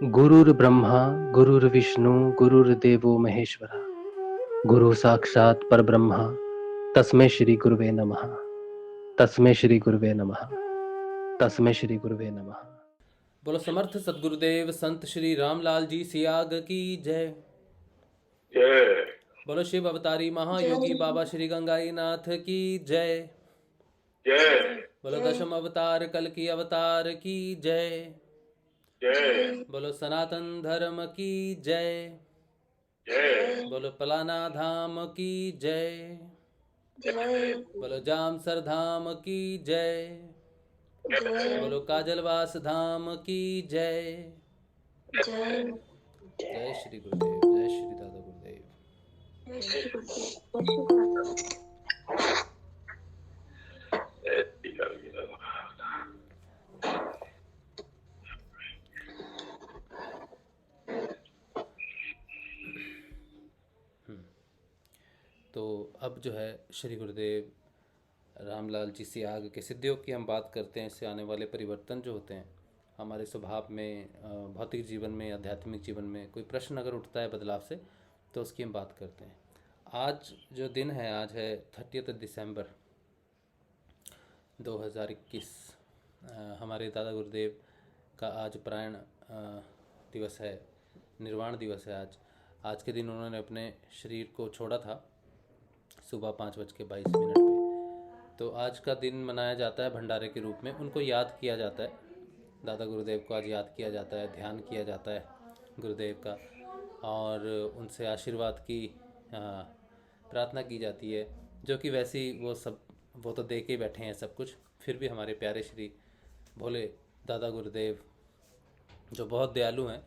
गुरुर्ब्रह्मा गुरुर्विष्णु गुरुर्देवो महेश्वरा गुरु साक्षात् परब्रह्म तस्मै श्री गुरुवे नमः। तस्मै श्री गुरुवे नमः। तस्मै श्री गुरुवे नमः। बोलो समर्थ सदगुरुदेव संत श्री रामलाल जी सियाग की जय। जय बोलो शिव अवतारी महायोगी बाबा श्री गंगाई नाथ की जय। जय बोलो दशम अवतार कल की अवतार की जय। जय बोलो सनातन धर्म की जय। जय बोलो पलाना धाम की जय। बोलो जामसर धाम की जय। बोलो काजलवास धाम की जय। जय श्री गुरुदेव, जय श्री दादा गुरुदेव। तो अब जो है श्री गुरुदेव रामलाल जी सियाग के सिद्धियोग की हम बात करते हैं। इससे आने वाले परिवर्तन जो होते हैं हमारे स्वभाव में, भौतिक जीवन में, आध्यात्मिक जीवन में कोई प्रश्न अगर उठता है बदलाव से तो उसकी हम बात करते हैं। आज जो दिन है, आज है 30 दिसंबर 2021। हमारे दादा गुरुदेव का आज प्रयाण दिवस है, निर्वाण दिवस है। आज के दिन उन्होंने अपने शरीर को छोड़ा था सुबह 5:22 पे। तो आज का दिन मनाया जाता है भंडारे के रूप में। उनको याद किया जाता है, दादा गुरुदेव को आज याद किया जाता है, ध्यान किया जाता है गुरुदेव का, और उनसे आशीर्वाद की प्रार्थना की जाती है। जो कि वैसी वो तो दे के बैठे हैं सब कुछ, फिर भी हमारे प्यारे श्री भोले दादा गुरुदेव जो बहुत दयालु हैं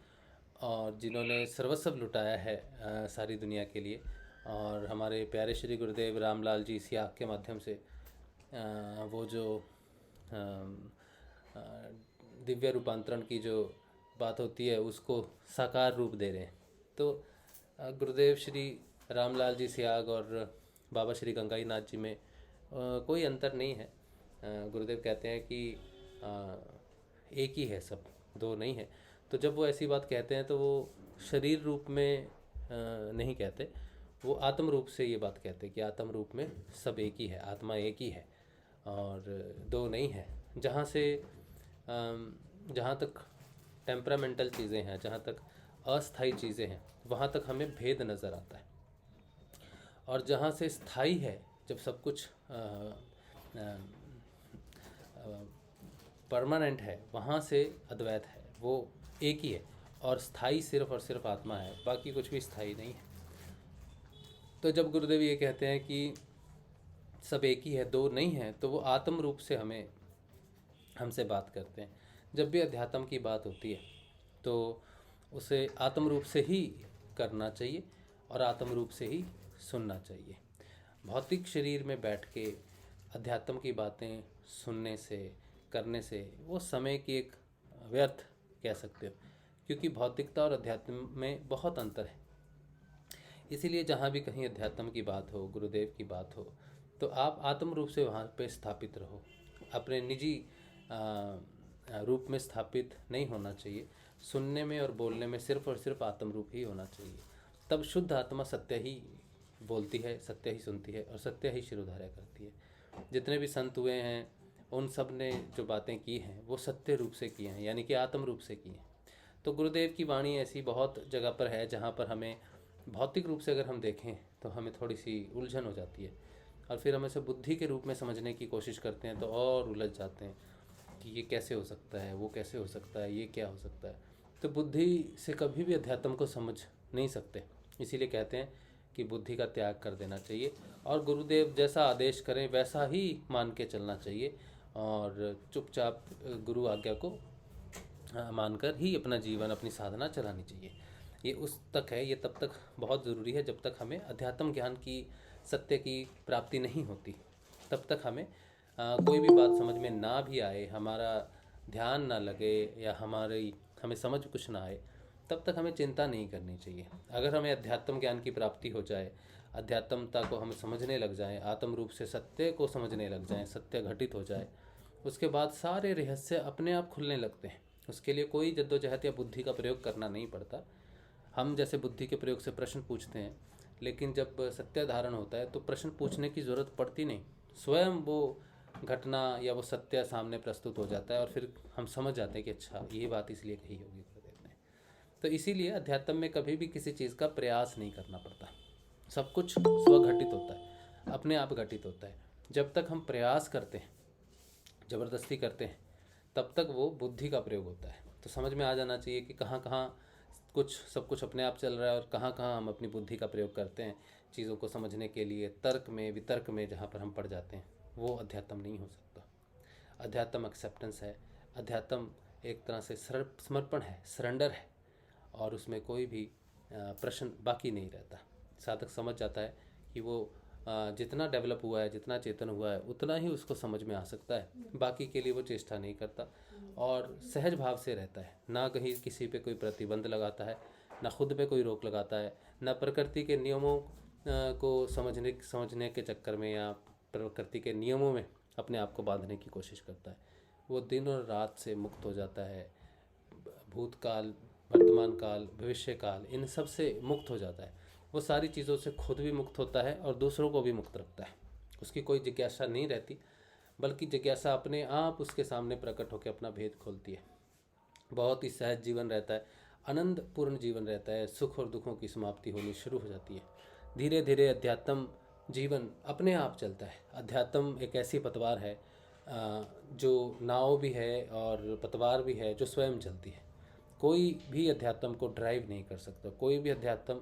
और जिन्होंने सर्वस्व लुटाया है सारी दुनिया के लिए, और हमारे प्यारे श्री गुरुदेव रामलाल जी सियाग के माध्यम से वो जो दिव्य रूपांतरण की जो बात होती है उसको साकार रूप दे रहे हैं। तो गुरुदेव श्री रामलाल जी सियाग और बाबा श्री गंगाई नाथ जी में कोई अंतर नहीं है। गुरुदेव कहते हैं कि एक ही है, सब दो नहीं है। तो जब वो ऐसी बात कहते हैं तो वो शरीर रूप में नहीं कहते, वो आत्म रूप से ये बात कहते हैं कि आत्म रूप में सब एक ही है, आत्मा एक ही है और दो नहीं है। जहाँ तक टेम्परामेंटल चीज़ें हैं, जहाँ तक अस्थाई चीज़ें हैं, वहाँ तक हमें भेद नज़र आता है। और जहाँ से स्थाई है, जब सब कुछ परमानेंट है, वहाँ से अद्वैत है, वो एक ही है। और स्थाई सिर्फ और सिर्फ आत्मा है, बाकी कुछ भी स्थाई नहीं है। तो जब गुरुदेव ये कहते हैं कि सब एक ही है, दो नहीं है, तो वो आत्म रूप से हमसे बात करते हैं। जब भी अध्यात्म की बात होती है तो उसे आत्म रूप से ही करना चाहिए और आत्म रूप से ही सुनना चाहिए। भौतिक शरीर में बैठ के अध्यात्म की बातें सुनने से, करने से वो समय की एक व्यर्थ कह सकते हो, क्योंकि भौतिकता और अध्यात्म में बहुत अंतर है। इसीलिए जहाँ भी कहीं अध्यात्म की बात हो, गुरुदेव की बात हो, तो आप आत्म रूप से वहाँ पे स्थापित रहो। अपने निजी रूप में स्थापित नहीं होना चाहिए। सुनने में और बोलने में सिर्फ और सिर्फ आत्म रूप ही होना चाहिए। तब शुद्ध आत्मा सत्य ही बोलती है, सत्य ही सुनती है और सत्य ही शिरोधार्य करती है। जितने भी संत हुए हैं उन सब ने जो बातें की हैं वो सत्य रूप से की हैं, यानी कि आत्म रूप से की हैं। तो गुरुदेव की वाणी ऐसी बहुत जगह पर है जहाँ पर हमें भौतिक रूप से अगर हम देखें तो हमें थोड़ी सी उलझन हो जाती है, और फिर हम इसे बुद्धि के रूप में समझने की कोशिश करते हैं तो और उलझ जाते हैं कि ये कैसे हो सकता है, वो कैसे हो सकता है, ये क्या हो सकता है। तो बुद्धि से कभी भी अध्यात्म को समझ नहीं सकते। इसीलिए कहते हैं कि बुद्धि का त्याग कर देना चाहिए और गुरुदेव जैसा आदेश करें वैसा ही मान के चलना चाहिए, और चुपचाप गुरु आज्ञा को मानकर ही अपना जीवन, अपनी साधना चलानी चाहिए। ये उस तक है, ये तब तक बहुत ज़रूरी है जब तक हमें अध्यात्म ज्ञान की, सत्य की प्राप्ति नहीं होती। तब तक हमें कोई भी बात समझ में ना भी आए, हमारा ध्यान ना लगे या हमें समझ कुछ ना आए, तब तक हमें चिंता नहीं करनी चाहिए। अगर हमें अध्यात्म ज्ञान की प्राप्ति हो जाए, अध्यात्मता को हम समझने लग जाएं, आत्म रूप से सत्य को समझने लग जाएं, सत्य घटित हो जाए, उसके बाद सारे रहस्य अपने आप खुलने लगते हैं। उसके लिए कोई जद्दोजहद या बुद्धि का प्रयोग करना नहीं पड़ता। हम जैसे बुद्धि के प्रयोग से प्रश्न पूछते हैं, लेकिन जब सत्य धारण होता है तो प्रश्न पूछने की ज़रूरत पड़ती नहीं, स्वयं वो घटना या वो सत्य सामने प्रस्तुत हो जाता है और फिर हम समझ जाते हैं कि अच्छा ये बात इसलिए कही होगी गुरुदेव ने। तो इसीलिए अध्यात्म में कभी भी किसी चीज़ का प्रयास नहीं करना पड़ता, सब कुछ स्वघटित होता है, अपने आप घटित होता है। जब तक हम प्रयास करते हैं, ज़बरदस्ती करते हैं, तब तक वो बुद्धि का प्रयोग होता है। तो समझ में आ जाना चाहिए कि कहाँ कहाँ सब कुछ अपने आप चल रहा है और कहाँ कहाँ हम अपनी बुद्धि का प्रयोग करते हैं चीज़ों को समझने के लिए। तर्क में, वितर्क में जहाँ पर हम पड़ जाते हैं, वो अध्यात्म नहीं हो सकता। अध्यात्म एक्सेप्टेंस है, अध्यात्म एक तरह से समर्पण है, सरेंडर है, और उसमें कोई भी प्रश्न बाकी नहीं रहता। साधक समझ जाता है कि वो जितना डेवलप हुआ है, जितना चेतन हुआ है, उतना ही उसको समझ में आ सकता है, बाकी के लिए वो चेष्टा नहीं करता और सहज भाव से रहता है। ना कहीं किसी पे कोई प्रतिबंध लगाता है, ना खुद पे कोई रोक लगाता है, ना प्रकृति के नियमों को समझने के चक्कर में या प्रकृति के नियमों में अपने आप को बांधने की कोशिश करता है। वो दिन और रात से मुक्त हो जाता है, भूतकाल, वर्तमान काल, भविष्य काल, इन सब से मुक्त हो जाता है। वो सारी चीज़ों से खुद भी मुक्त होता है और दूसरों को भी मुक्त रखता है। उसकी कोई जिज्ञासा नहीं रहती, बल्कि जिज्ञासा अपने आप उसके सामने प्रकट होकर अपना भेद खोलती है। बहुत ही सहज जीवन रहता है, आनंदपूर्ण जीवन रहता है, सुख और दुखों की समाप्ति होनी शुरू हो जाती है। धीरे धीरे अध्यात्म जीवन अपने आप चलता है। अध्यात्म एक ऐसी पतवार है जो नाव भी है और पतवार भी है, जो स्वयं चलती है। कोई भी अध्यात्म को ड्राइव नहीं कर सकता, कोई भी अध्यात्म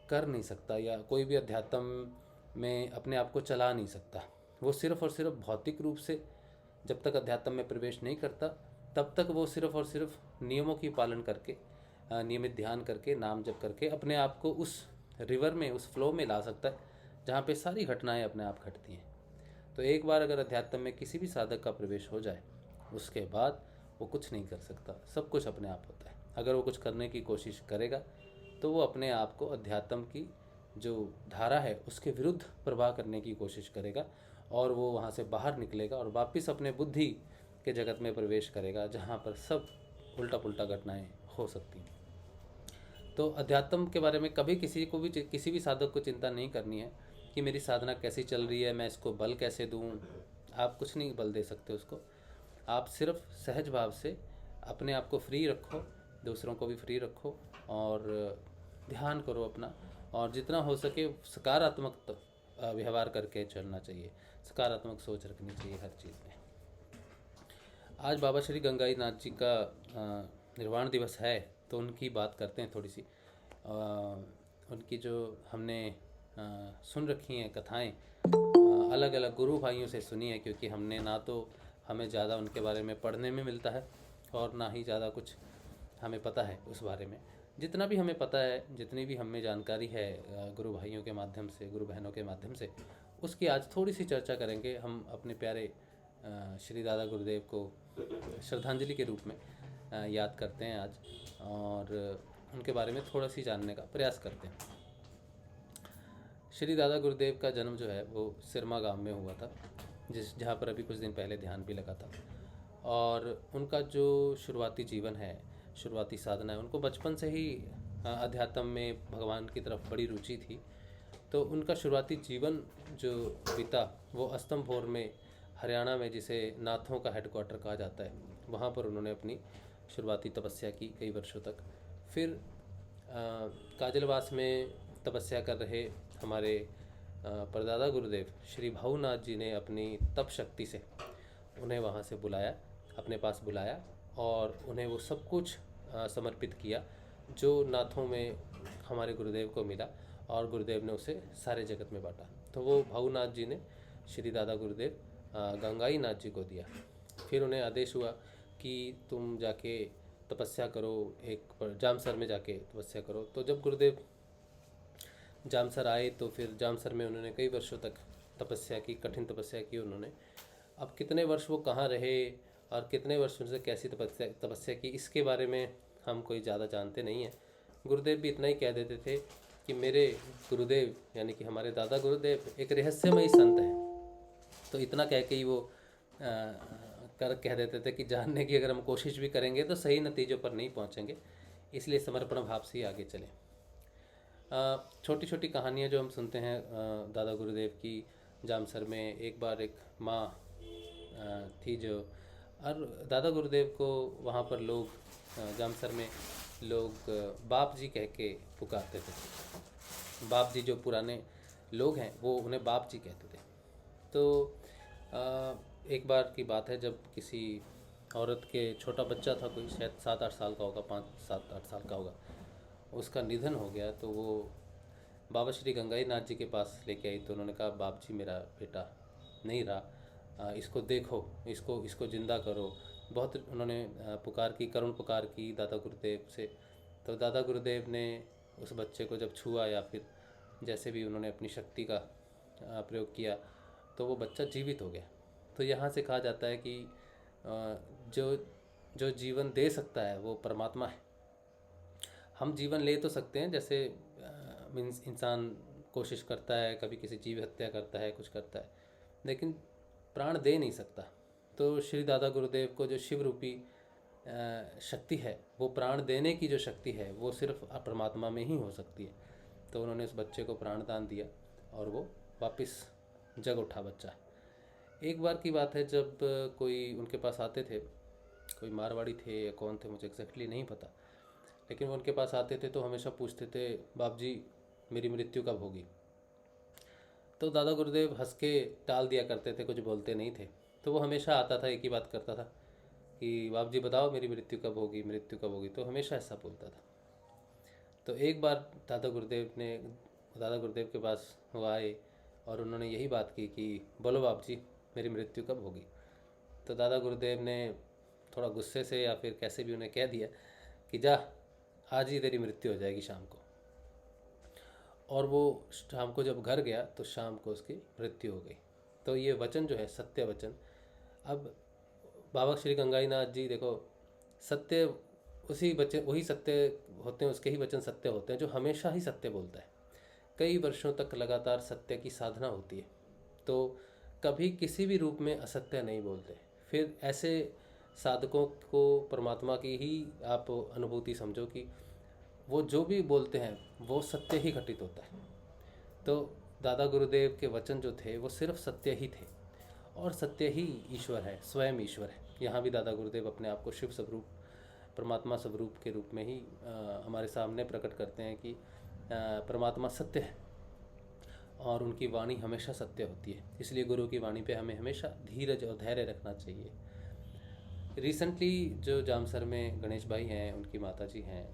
कर नहीं सकता, या कोई भी अध्यात्म में अपने आप को चला नहीं सकता। वो सिर्फ़ और सिर्फ भौतिक रूप से जब तक अध्यात्म में प्रवेश नहीं करता, तब तक वो सिर्फ़ और सिर्फ नियमों की पालन करके, नियमित ध्यान करके, नाम जप करके अपने आप को उस रिवर में, उस फ्लो में ला सकता है जहाँ पे सारी घटनाएं अपने आप घटती हैं। तो एक बार अगर अध्यात्म में किसी भी साधक का प्रवेश हो जाए, उसके बाद वो कुछ नहीं कर सकता, सब कुछ अपने आप होता है। अगर वो कुछ करने की कोशिश करेगा तो वो अपने आप को अध्यात्म की जो धारा है उसके विरुद्ध प्रवाह करने की कोशिश करेगा, और वो वहाँ से बाहर निकलेगा और वापस अपने बुद्धि के जगत में प्रवेश करेगा, जहाँ पर सब उल्टा पुल्टा घटनाएं हो सकती हैं। तो अध्यात्म के बारे में कभी किसी भी साधक को चिंता नहीं करनी है कि मेरी साधना कैसी चल रही है, मैं इसको बल कैसे दूँ। आप कुछ नहीं बल दे सकते उसको। आप सिर्फ सहज भाव से अपने आप को फ्री रखो, दूसरों को भी फ्री रखो, और ध्यान करो अपना, और जितना हो सके सकारात्मक व्यवहार करके चलना चाहिए, सकारात्मक सोच रखनी चाहिए हर चीज़ में। आज बाबा श्री गंगाई नाथ जी का निर्वाण दिवस है, तो उनकी बात करते हैं थोड़ी सी। उनकी जो हमने सुन रखी हैं कथाएं, अलग अलग गुरु भाइयों से सुनी है, क्योंकि हमने ना तो हमें ज़्यादा उनके बारे में पढ़ने में मिलता है और ना ही ज़्यादा कुछ हमें पता है उस बारे में। जितना भी हमें पता है, जितनी भी हमें जानकारी है गुरु भाइयों के माध्यम से, गुरु बहनों के माध्यम से, उसकी आज थोड़ी सी चर्चा करेंगे। हम अपने प्यारे श्री दादा गुरुदेव को श्रद्धांजलि के रूप में याद करते हैं आज, और उनके बारे में थोड़ा सी जानने का प्रयास करते हैं। श्री दादा गुरुदेव का जन्म जो है वो सिरमा गांव में हुआ था, जहाँ पर अभी कुछ दिन पहले ध्यान भी लगा था। और उनका जो शुरुआती जीवन है, शुरुआती साधना है, उनको बचपन से ही अध्यात्म में भगवान की तरफ बड़ी रुचि थी। तो उनका शुरुआती जीवन जो बीता वो अस्तंभोर में, हरियाणा में, जिसे नाथों का हेडक्वार्टर कहा जाता है, वहाँ पर उन्होंने अपनी शुरुआती तपस्या की कई वर्षों तक। फिर काजलवास में तपस्या कर रहे हमारे परदादा गुरुदेव श्री भाऊनाथ जी ने अपनी तप शक्ति से उन्हें वहाँ से बुलाया, अपने पास बुलाया, और उन्हें वो सब कुछ समर्पित किया जो नाथों में हमारे गुरुदेव को मिला, और गुरुदेव ने उसे सारे जगत में बांटा। तो वो भाऊनाथ जी ने श्री दादा गुरुदेव गंगाई नाथ जी को दिया। फिर उन्हें आदेश हुआ कि तुम जाके तपस्या करो, एक जामसर में जाके तपस्या करो। तो जब गुरुदेव जामसर आए तो फिर जामसर में उन्होंने कई वर्षों तक तपस्या की, कठिन तपस्या की उन्होंने। अब कितने वर्ष वो कहाँ रहे और कितने वर्ष उनसे कैसी तपस्या की, इसके बारे में हम कोई ज़्यादा जानते नहीं हैं। गुरुदेव भी इतना ही कह देते थे कि मेरे गुरुदेव यानी कि हमारे दादा गुरुदेव एक रहस्यमयी संत हैं। तो इतना कह के ही वो कर कह देते थे कि जानने की अगर हम कोशिश भी करेंगे तो सही नतीजों पर नहीं पहुंचेंगे, इसलिए समर्पण भाव से ही आगे चलें। छोटी छोटी कहानियाँ जो हम सुनते हैं दादा गुरुदेव की, जामसर में एक बार एक माँ थी जो, और दादा गुरुदेव को वहाँ पर लोग जामसर में लोग बाप जी कह के पुकारते थे। बाप जी जो पुराने लोग हैं वो उन्हें बाप जी कहते थे। तो एक बार की बात है जब किसी औरत के छोटा बच्चा था, कोई शायद 7-8 साल का होगा, 5-7-8 साल का होगा, उसका निधन हो गया। तो वो बाबा श्री गंगाई नाथ जी के पास लेके आई। तो उन्होंने कहा, बाप जी मेरा बेटा नहीं रहा, इसको देखो, इसको ज़िंदा करो। बहुत उन्होंने पुकार की, करुण पुकार की दादा गुरुदेव से। तो दादा गुरुदेव ने उस बच्चे को जब छुआ या फिर जैसे भी उन्होंने अपनी शक्ति का प्रयोग किया तो वो बच्चा जीवित हो गया। तो यहाँ से कहा जाता है कि जो जीवन दे सकता है वो परमात्मा है। हम जीवन ले तो सकते हैं, जैसे मीन्स इंसान कोशिश करता है, कभी किसी जीव हत्या करता है, कुछ करता है, लेकिन प्राण दे नहीं सकता। तो श्री दादा गुरुदेव को जो शिव रूपी शक्ति है, वो प्राण देने की जो शक्ति है वो सिर्फ परमात्मा में ही हो सकती है। तो उन्होंने उस बच्चे को प्राणदान दिया और वो वापस जग उठा बच्चा। एक बार की बात है जब कोई उनके पास आते थे, कोई मारवाड़ी थे या कौन थे मुझे एग्जैक्टली नहीं पता, लेकिन वो उनके पास आते थे तो हमेशा पूछते थे, बाप जी मेरी मृत्यु कब होगी। तो दादा गुरुदेव हंस के टाल दिया करते थे, कुछ बोलते नहीं थे। तो वो हमेशा आता था, एक ही बात करता था कि बाप जी बताओ मेरी मृत्यु कब होगी, मृत्यु कब होगी। तो हमेशा ऐसा बोलता था। तो एक बार दादा गुरुदेव के पास वो आए और उन्होंने यही बात की कि बोलो बाप जी मेरी मृत्यु कब होगी। तो दादा गुरुदेव ने थोड़ा गुस्से से या फिर कैसे भी उन्हें कह दिया कि जा, आज ही तेरी मृत्यु हो जाएगी शाम को। और वो शाम को जब घर गया तो शाम को उसकी मृत्यु हो गई। तो ये वचन जो है सत्य वचन। अब बाबा श्री गंगाई नाथ जी देखो, सत्य वही सत्य होते हैं, उसके ही वचन सत्य होते हैं जो हमेशा ही सत्य बोलता है। कई वर्षों तक लगातार सत्य की साधना होती है तो कभी किसी भी रूप में असत्य नहीं बोलते। फिर ऐसे साधकों को परमात्मा की ही आप अनुभूति समझो कि वो जो भी बोलते हैं वो सत्य ही घटित होता है। तो दादा गुरुदेव के वचन जो थे वो सिर्फ सत्य ही थे और सत्य ही ईश्वर है, स्वयं ईश्वर है। यहाँ भी दादा गुरुदेव अपने आप को शिव स्वरूप, परमात्मा स्वरूप के रूप में ही हमारे सामने प्रकट करते हैं कि परमात्मा सत्य है और उनकी वाणी हमेशा सत्य होती है। इसलिए गुरु की वाणी पे हमें हमेशा धीरज और धैर्य रखना चाहिए। रिसेंटली जो जामसर में गणेश भाई हैं, उनकी माता जी हैं,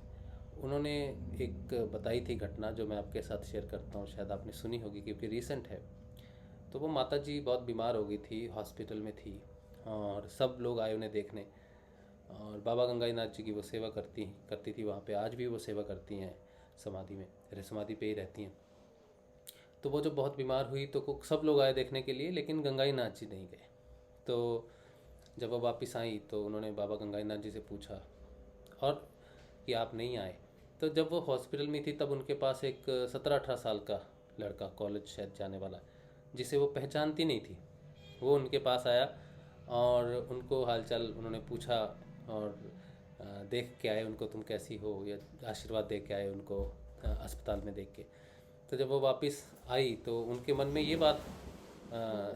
उन्होंने एक बताई थी घटना जो मैं आपके साथ शेयर करता हूँ, शायद आपने सुनी होगी क्योंकि रीसेंट है। तो वो माता जी बहुत बीमार हो गई थी, हॉस्पिटल में थी और सब लोग आए उन्हें देखने। और बाबा गंगाई नाथ जी की वो सेवा करती थी वहाँ पे, आज भी वो सेवा करती हैं समाधि में, समाधि पे ही रहती हैं। तो वो जब बहुत बीमार हुई तो सब लोग आए देखने के लिए, लेकिन गंगाई नाथ जी नहीं गए। तो जब वो वापस आई तो उन्होंने बाबा गंगाई नाथ जी से पूछा और कि आप नहीं आए। तो जब वो हॉस्पिटल में थी तब उनके पास एक 17-18 साल का लड़का, कॉलेज शायद जाने वाला, जिसे वो पहचानती नहीं थी, वो उनके पास आया और उनको हालचाल उन्होंने पूछा और देख के आए उनको, तुम कैसी हो, या आशीर्वाद दे के आए उनको अस्पताल में देख के। तो जब वो वापस आई तो उनके मन में ये बात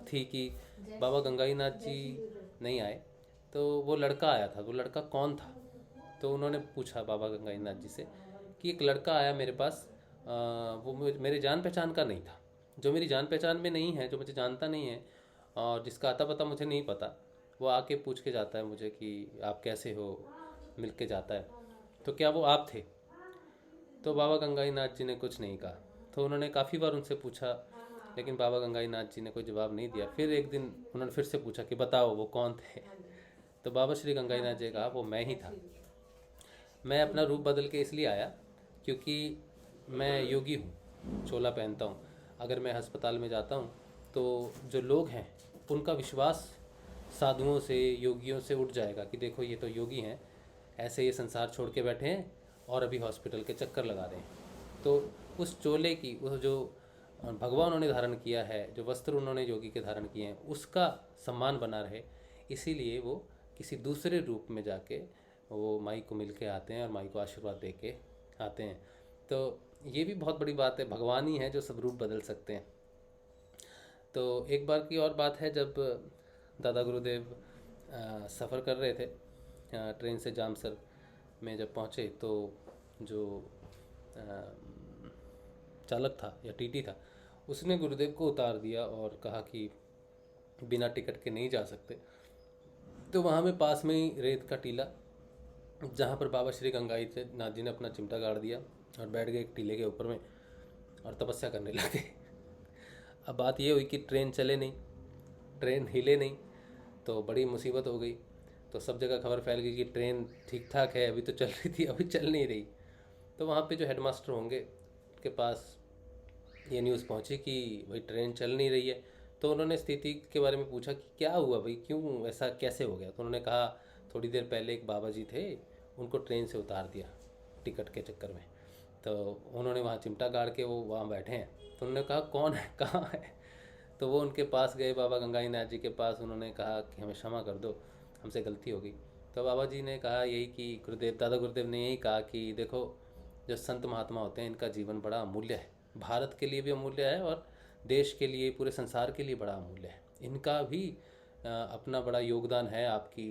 थी कि बाबा गंगाई नाथ जी नहीं आए। तो वो लड़का आया था, वो लड़का कौन था। तो उन्होंने पूछा बाबा गंगाई नाथ जी से कि एक लड़का आया मेरे पास, वो मेरे जान पहचान का नहीं था, जो मेरी जान पहचान में नहीं है, जो मुझे जानता नहीं है और जिसका आता पता मुझे नहीं पता, वो आके पूछ के जाता है मुझे कि आप कैसे हो, मिल के जाता है। तो क्या वो आप थे? तो बाबा गंगाई नाथ जी ने कुछ नहीं कहा। तो उन्होंने काफ़ी बार उनसे पूछा लेकिन बाबा गंगाई नाथ जी ने कोई जवाब नहीं दिया। फिर एक दिन उन्होंने फिर से पूछा कि बताओ वो कौन थे। तो बाबा श्री गंगाई नाथ जी ने कहा वो मैं ही था। मैं अपना रूप बदल के इसलिए आया क्योंकि मैं योगी हूँ, चोला पहनता हूँ। अगर मैं अस्पताल में जाता हूँ तो जो लोग हैं उनका विश्वास साधुओं से, योगियों से उठ जाएगा कि देखो ये तो योगी हैं, ऐसे ये संसार छोड़ के बैठे हैं और अभी हॉस्पिटल के चक्कर लगा रहे हैं। तो उस चोले की, उस जो भगवा उन्होंने धारण किया है, जो वस्त्र उन्होंने योगी के धारण किए हैं, उसका सम्मान बना रहे, इसीलिए वो किसी दूसरे रूप में जाके वो माई को मिल के आते हैं और माई को आशीर्वाद दे के आते हैं। तो ये भी बहुत बड़ी बात है, भगवान ही है जो सब रूप बदल सकते हैं। तो एक बार की और बात है, जब दादा गुरुदेव सफ़र कर रहे थे ट्रेन से जामसर में जब पहुँचे, तो जो चालक था या टीटी था, उसने गुरुदेव को उतार दिया और कहा कि बिना टिकट के नहीं जा सकते। तो वहाँ में पास में ही रेत का टीला, जहाँ पर बाबा श्री गंगाई नाथ जी ने अपना चिमटा गाड़ दिया और बैठ गए एक टीले के ऊपर में और तपस्या करने लगे। अब बात ये हुई कि ट्रेन चले नहीं, ट्रेन हिले नहीं, तो बड़ी मुसीबत हो गई। तो सब जगह खबर फैल गई कि ट्रेन ठीक ठाक है, अभी तो चल रही थी, अभी चल नहीं रही। तो वहाँ पे जो हेडमास्टर होंगे के पास ये न्यूज़ पहुँची कि भाई ट्रेन चल नहीं रही है। तो उन्होंने स्थिति के बारे में पूछा कि क्या हुआ भाई, क्यों ऐसा कैसे हो गया। तो उन्होंने कहा थोड़ी देर पहले एक बाबा जी थे, उनको ट्रेन से उतार दिया टिकट के चक्कर में। तो उन्होंने वहाँ चिमटा गाड़ के वो वहाँ बैठे हैं। तो उन्होंने कहा कौन है, कहाँ है। तो वो उनके पास गए, बाबा गंगाई नाथ जी के पास। उन्होंने कहा कि हमें क्षमा कर दो, हमसे गलती हो गई। तो बाबा जी ने कहा यही कि दादा गुरुदेव ने यही कहा कि देखो, जो संत महात्मा होते हैं इनका जीवन बड़ा अमूल्य है, भारत के लिए भी अमूल्य है और देश के लिए, पूरे संसार के लिए बड़ा अमूल्य है। इनका भी अपना बड़ा योगदान है आपकी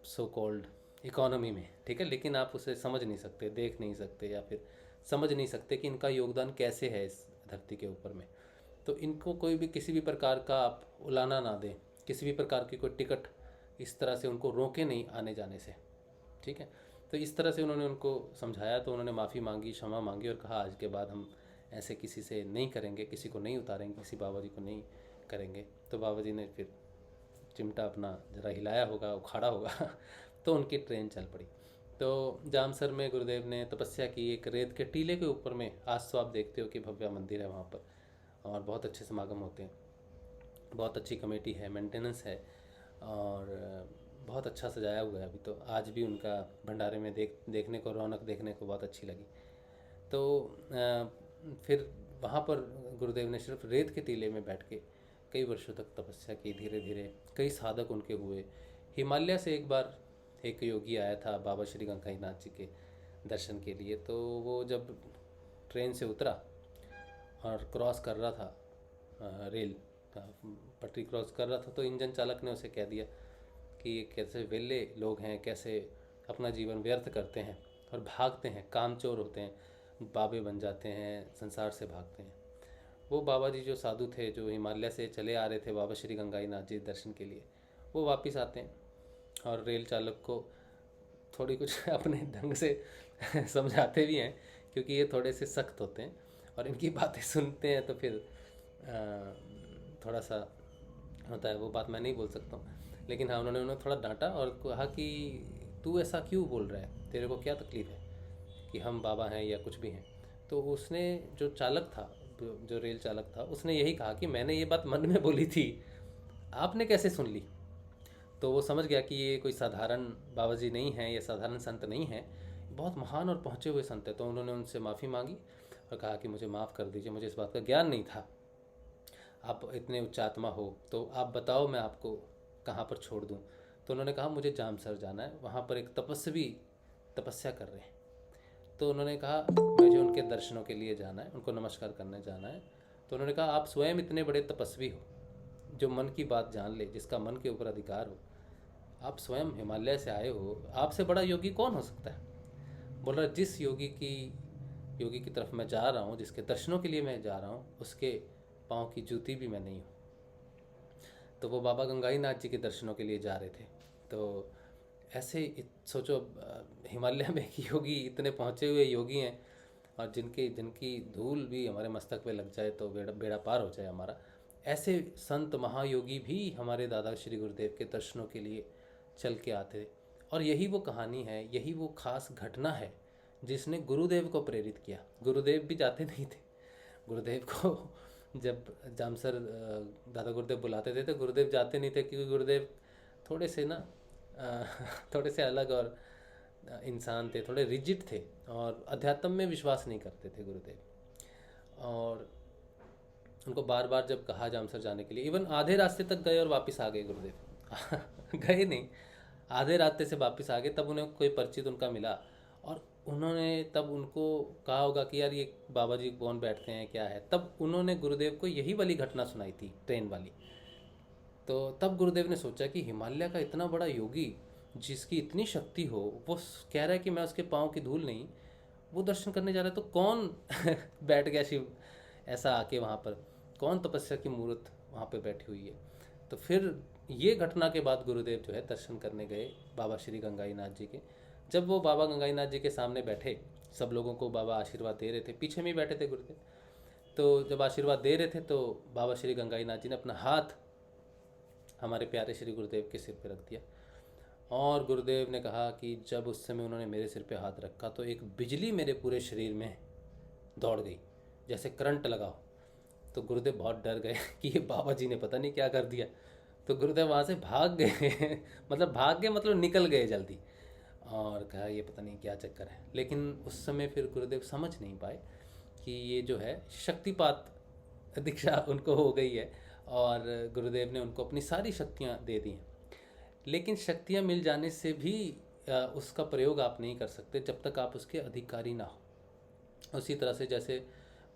सो कॉल्ड इकोनॉमी में, ठीक है। लेकिन आप उसे समझ नहीं सकते, देख नहीं सकते, या फिर समझ नहीं सकते कि इनका योगदान कैसे है इस धरती के ऊपर में। तो इनको कोई भी किसी भी प्रकार का आप उलाना ना दें, किसी भी प्रकार की कोई टिकट इस तरह से उनको रोके नहीं आने जाने से, ठीक है। तो इस तरह से उन्होंने उनको समझाया। तो उन्होंने माफ़ी मांगी, क्षमा मांगी और कहा आज के बाद हम ऐसे किसी से नहीं करेंगे, किसी को नहीं उतारेंगे, किसी बाबा जी को नहीं करेंगे। तो बाबा जी ने फिर चिमटा अपना ज़रा हिलाया होगा, उखाड़ा होगा तो उनकी ट्रेन चल पड़ी। तो जामसर में गुरुदेव ने तपस्या की, एक रेत के टीले के ऊपर में। आज तो आप देखते हो कि भव्य मंदिर है वहाँ पर और बहुत अच्छे समागम होते हैं, बहुत अच्छी कमेटी है, मेंटेनेंस है और बहुत अच्छा सजाया हुआ है। अभी तो आज भी उनका भंडारे में देखने को, रौनक देखने को बहुत अच्छी लगी। तो फिर वहाँ पर गुरुदेव ने सिर्फ रेत के टीले में बैठ के कई वर्षों तक तपस्या की। धीरे धीरे कई साधक उनके हुए। हिमालय से एक बार एक योगी आया था बाबा श्री गंगाई नाथ जी के दर्शन के लिए। तो वो जब ट्रेन से उतरा और क्रॉस कर रहा था रेल पटरी क्रॉस कर रहा था, तो इंजन चालक ने उसे कह दिया कि ये कैसे वेले लोग हैं, कैसे अपना जीवन व्यर्थ करते हैं और भागते हैं, कामचोर होते हैं, बाबे बन जाते हैं, संसार से भागते हैं। वो बाबा जी जो साधु थे, जो हिमालय से चले आ रहे थे बाबा श्री गंगाई नाथ जी दर्शन के लिए, वो वापस आते हैं और रेल चालक को थोड़ी कुछ अपने ढंग से समझाते भी हैं, क्योंकि ये थोड़े से सख्त होते हैं और इनकी बातें सुनते हैं तो फिर थोड़ा सा होता है। वो बात मैं नहीं बोल सकता हूँ, लेकिन हाँ, उन्होंने उन्हें थोड़ा डांटा और कहा कि तू ऐसा क्यों बोल रहा है, तेरे को क्या तकलीफ़ है कि हम बाबा हैं या कुछ भी हैं। तो उसने, जो चालक था, जो रेल चालक था, उसने यही कहा कि मैंने ये बात मन में बोली थी, आपने कैसे सुन ली। तो वो समझ गया कि ये कोई साधारण बाबा जी नहीं हैं, ये साधारण संत नहीं हैं, बहुत महान और पहुँचे हुए संत है। तो उन्होंने उनसे माफ़ी मांगी और कहा कि मुझे माफ़ कर दीजिए, मुझे इस बात का ज्ञान नहीं था, आप इतने उच्च आत्मा हो, तो आप बताओ मैं आपको कहाँ पर छोड़ दूँ। तो उन्होंने कहा मुझे जामसर जाना है, वहाँ पर एक तपस्वी तपस्या कर रहे हैं। तो उन्होंने कहा मुझे उनके दर्शनों के लिए जाना है, उनको नमस्कार करने जाना है। तो उन्होंने कहा आप स्वयं इतने बड़े तपस्वी हो, जो मन की बात जान ले, जिसका मन के ऊपर अधिकार हो, आप स्वयं हिमालय से आए हो, आपसे बड़ा योगी कौन हो सकता है। बोल रहा जिस योगी की तरफ मैं जा रहा हूँ, जिसके दर्शनों के लिए मैं जा रहा हूँ, उसके पाँव की जूती भी मैं नहीं हूँ। तो वो बाबा गंगाई नाथ जी के दर्शनों के लिए जा रहे थे। तो ऐसे सोचो, हिमालय में योगी, इतने पहुँचे हुए योगी हैं और जिनकी धूल भी हमारे मस्तक पे लग जाए तो बेड़ा पार हो जाए हमारा। ऐसे संत महायोगी भी हमारे दादा श्री गुरुदेव के दर्शनों के लिए चल के आते थे। और यही वो कहानी है, यही वो खास घटना है जिसने गुरुदेव को प्रेरित किया। गुरुदेव भी जाते नहीं थे। गुरुदेव को जब जामसर दादा गुरुदेव बुलाते थे तो गुरुदेव जाते नहीं थे, क्योंकि गुरुदेव थोड़े से ना थोड़े से अलग और इंसान थे, थोड़े रिजिड थे और अध्यात्म में विश्वास नहीं करते थे गुरुदेव। और उनको बार बार जब कहा जामसर जाने के लिए, इवन आधे रास्ते तक गए और वापस आ गए गुरुदेव, गए नहीं, आधे रास्ते से वापस आ गए। तब उन्हें कोई परिचित उनका मिला और उन्होंने तब उनको कहा होगा कि यार ये बाबा जी कौन बैठते हैं क्या है। तब उन्होंने गुरुदेव को यही वाली घटना सुनाई थी, ट्रेन वाली। तो तब गुरुदेव ने सोचा कि हिमालय का इतना बड़ा योगी जिसकी इतनी शक्ति हो, वो कह रहा है कि मैं उसके पाँव की धूल नहीं, वो दर्शन करने जा रहा है, तो कौन बैठ गया शिव ऐसा आके वहाँ पर, कौन तपस्या की मूर्त वहाँ पे बैठी हुई है। तो फिर ये घटना के बाद गुरुदेव जो है दर्शन करने गए बाबा श्री गंगाईनाथ जी के। जब वो बाबा गंगाईनाथ जी के सामने बैठे, सब लोगों को बाबा आशीर्वाद दे रहे थे, पीछे में ही बैठे थे गुरुदेव। तो जब आशीर्वाद दे रहे थे तो बाबा श्री गंगाईनाथ जी ने अपना हाथ हमारे प्यारे श्री गुरुदेव के सिर पे रख दिया और गुरुदेव ने कहा कि जब उस समय उन्होंने मेरे सिर पे हाथ रखा तो एक बिजली मेरे पूरे शरीर में दौड़ गई, जैसे करंट लगा हो। तो गुरुदेव बहुत डर गए कि ये बाबा जी ने पता नहीं क्या कर दिया। तो गुरुदेव वहाँ से भाग गए मतलब भाग गए मतलब निकल गए जल्दी, और कहा ये पता नहीं क्या चक्कर है। लेकिन उस समय फिर गुरुदेव समझ नहीं पाए कि ये जो है शक्तिपात दीक्षा उनको हो गई है और गुरुदेव ने उनको अपनी सारी शक्तियाँ दे दी हैं। लेकिन शक्तियाँ मिल जाने से भी उसका प्रयोग आप नहीं कर सकते जब तक आप उसके अधिकारी ना हो। उसी तरह से जैसे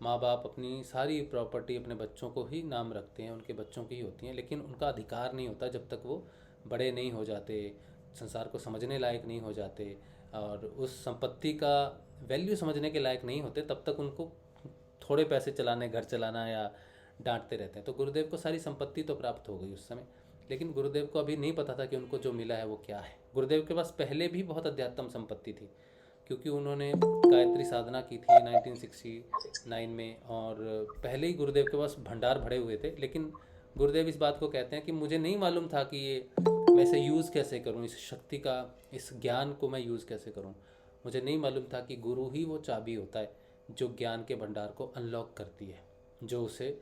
माँ बाप अपनी सारी प्रॉपर्टी अपने बच्चों को ही नाम रखते हैं, उनके बच्चों की ही होती हैं, लेकिन उनका अधिकार नहीं होता जब तक वो बड़े नहीं हो जाते, संसार को समझने लायक नहीं हो जाते और उस संपत्ति का वैल्यू समझने के लायक नहीं होते, तब तक उनको थोड़े पैसे चलाने, घर चलाना या डांटते रहते हैं। तो गुरुदेव को सारी संपत्ति तो प्राप्त हो गई उस समय, लेकिन गुरुदेव को अभी नहीं पता था कि उनको जो मिला है वो क्या है। गुरुदेव के पास पहले भी बहुत अध्यात्म संपत्ति थी, क्योंकि उन्होंने गायत्री साधना की थी 1969 में, और पहले ही गुरुदेव के पास भंडार भरे हुए थे। लेकिन गुरुदेव इस बात को कहते हैं कि मुझे नहीं मालूम था कि ये मैं इसे यूज़ कैसे करूँ, इस शक्ति का, इस ज्ञान को मैं यूज़ कैसे करूँ। मुझे नहीं मालूम था कि गुरु ही वो चाबी होता है जो ज्ञान के भंडार को अनलॉक करती है, जो उसे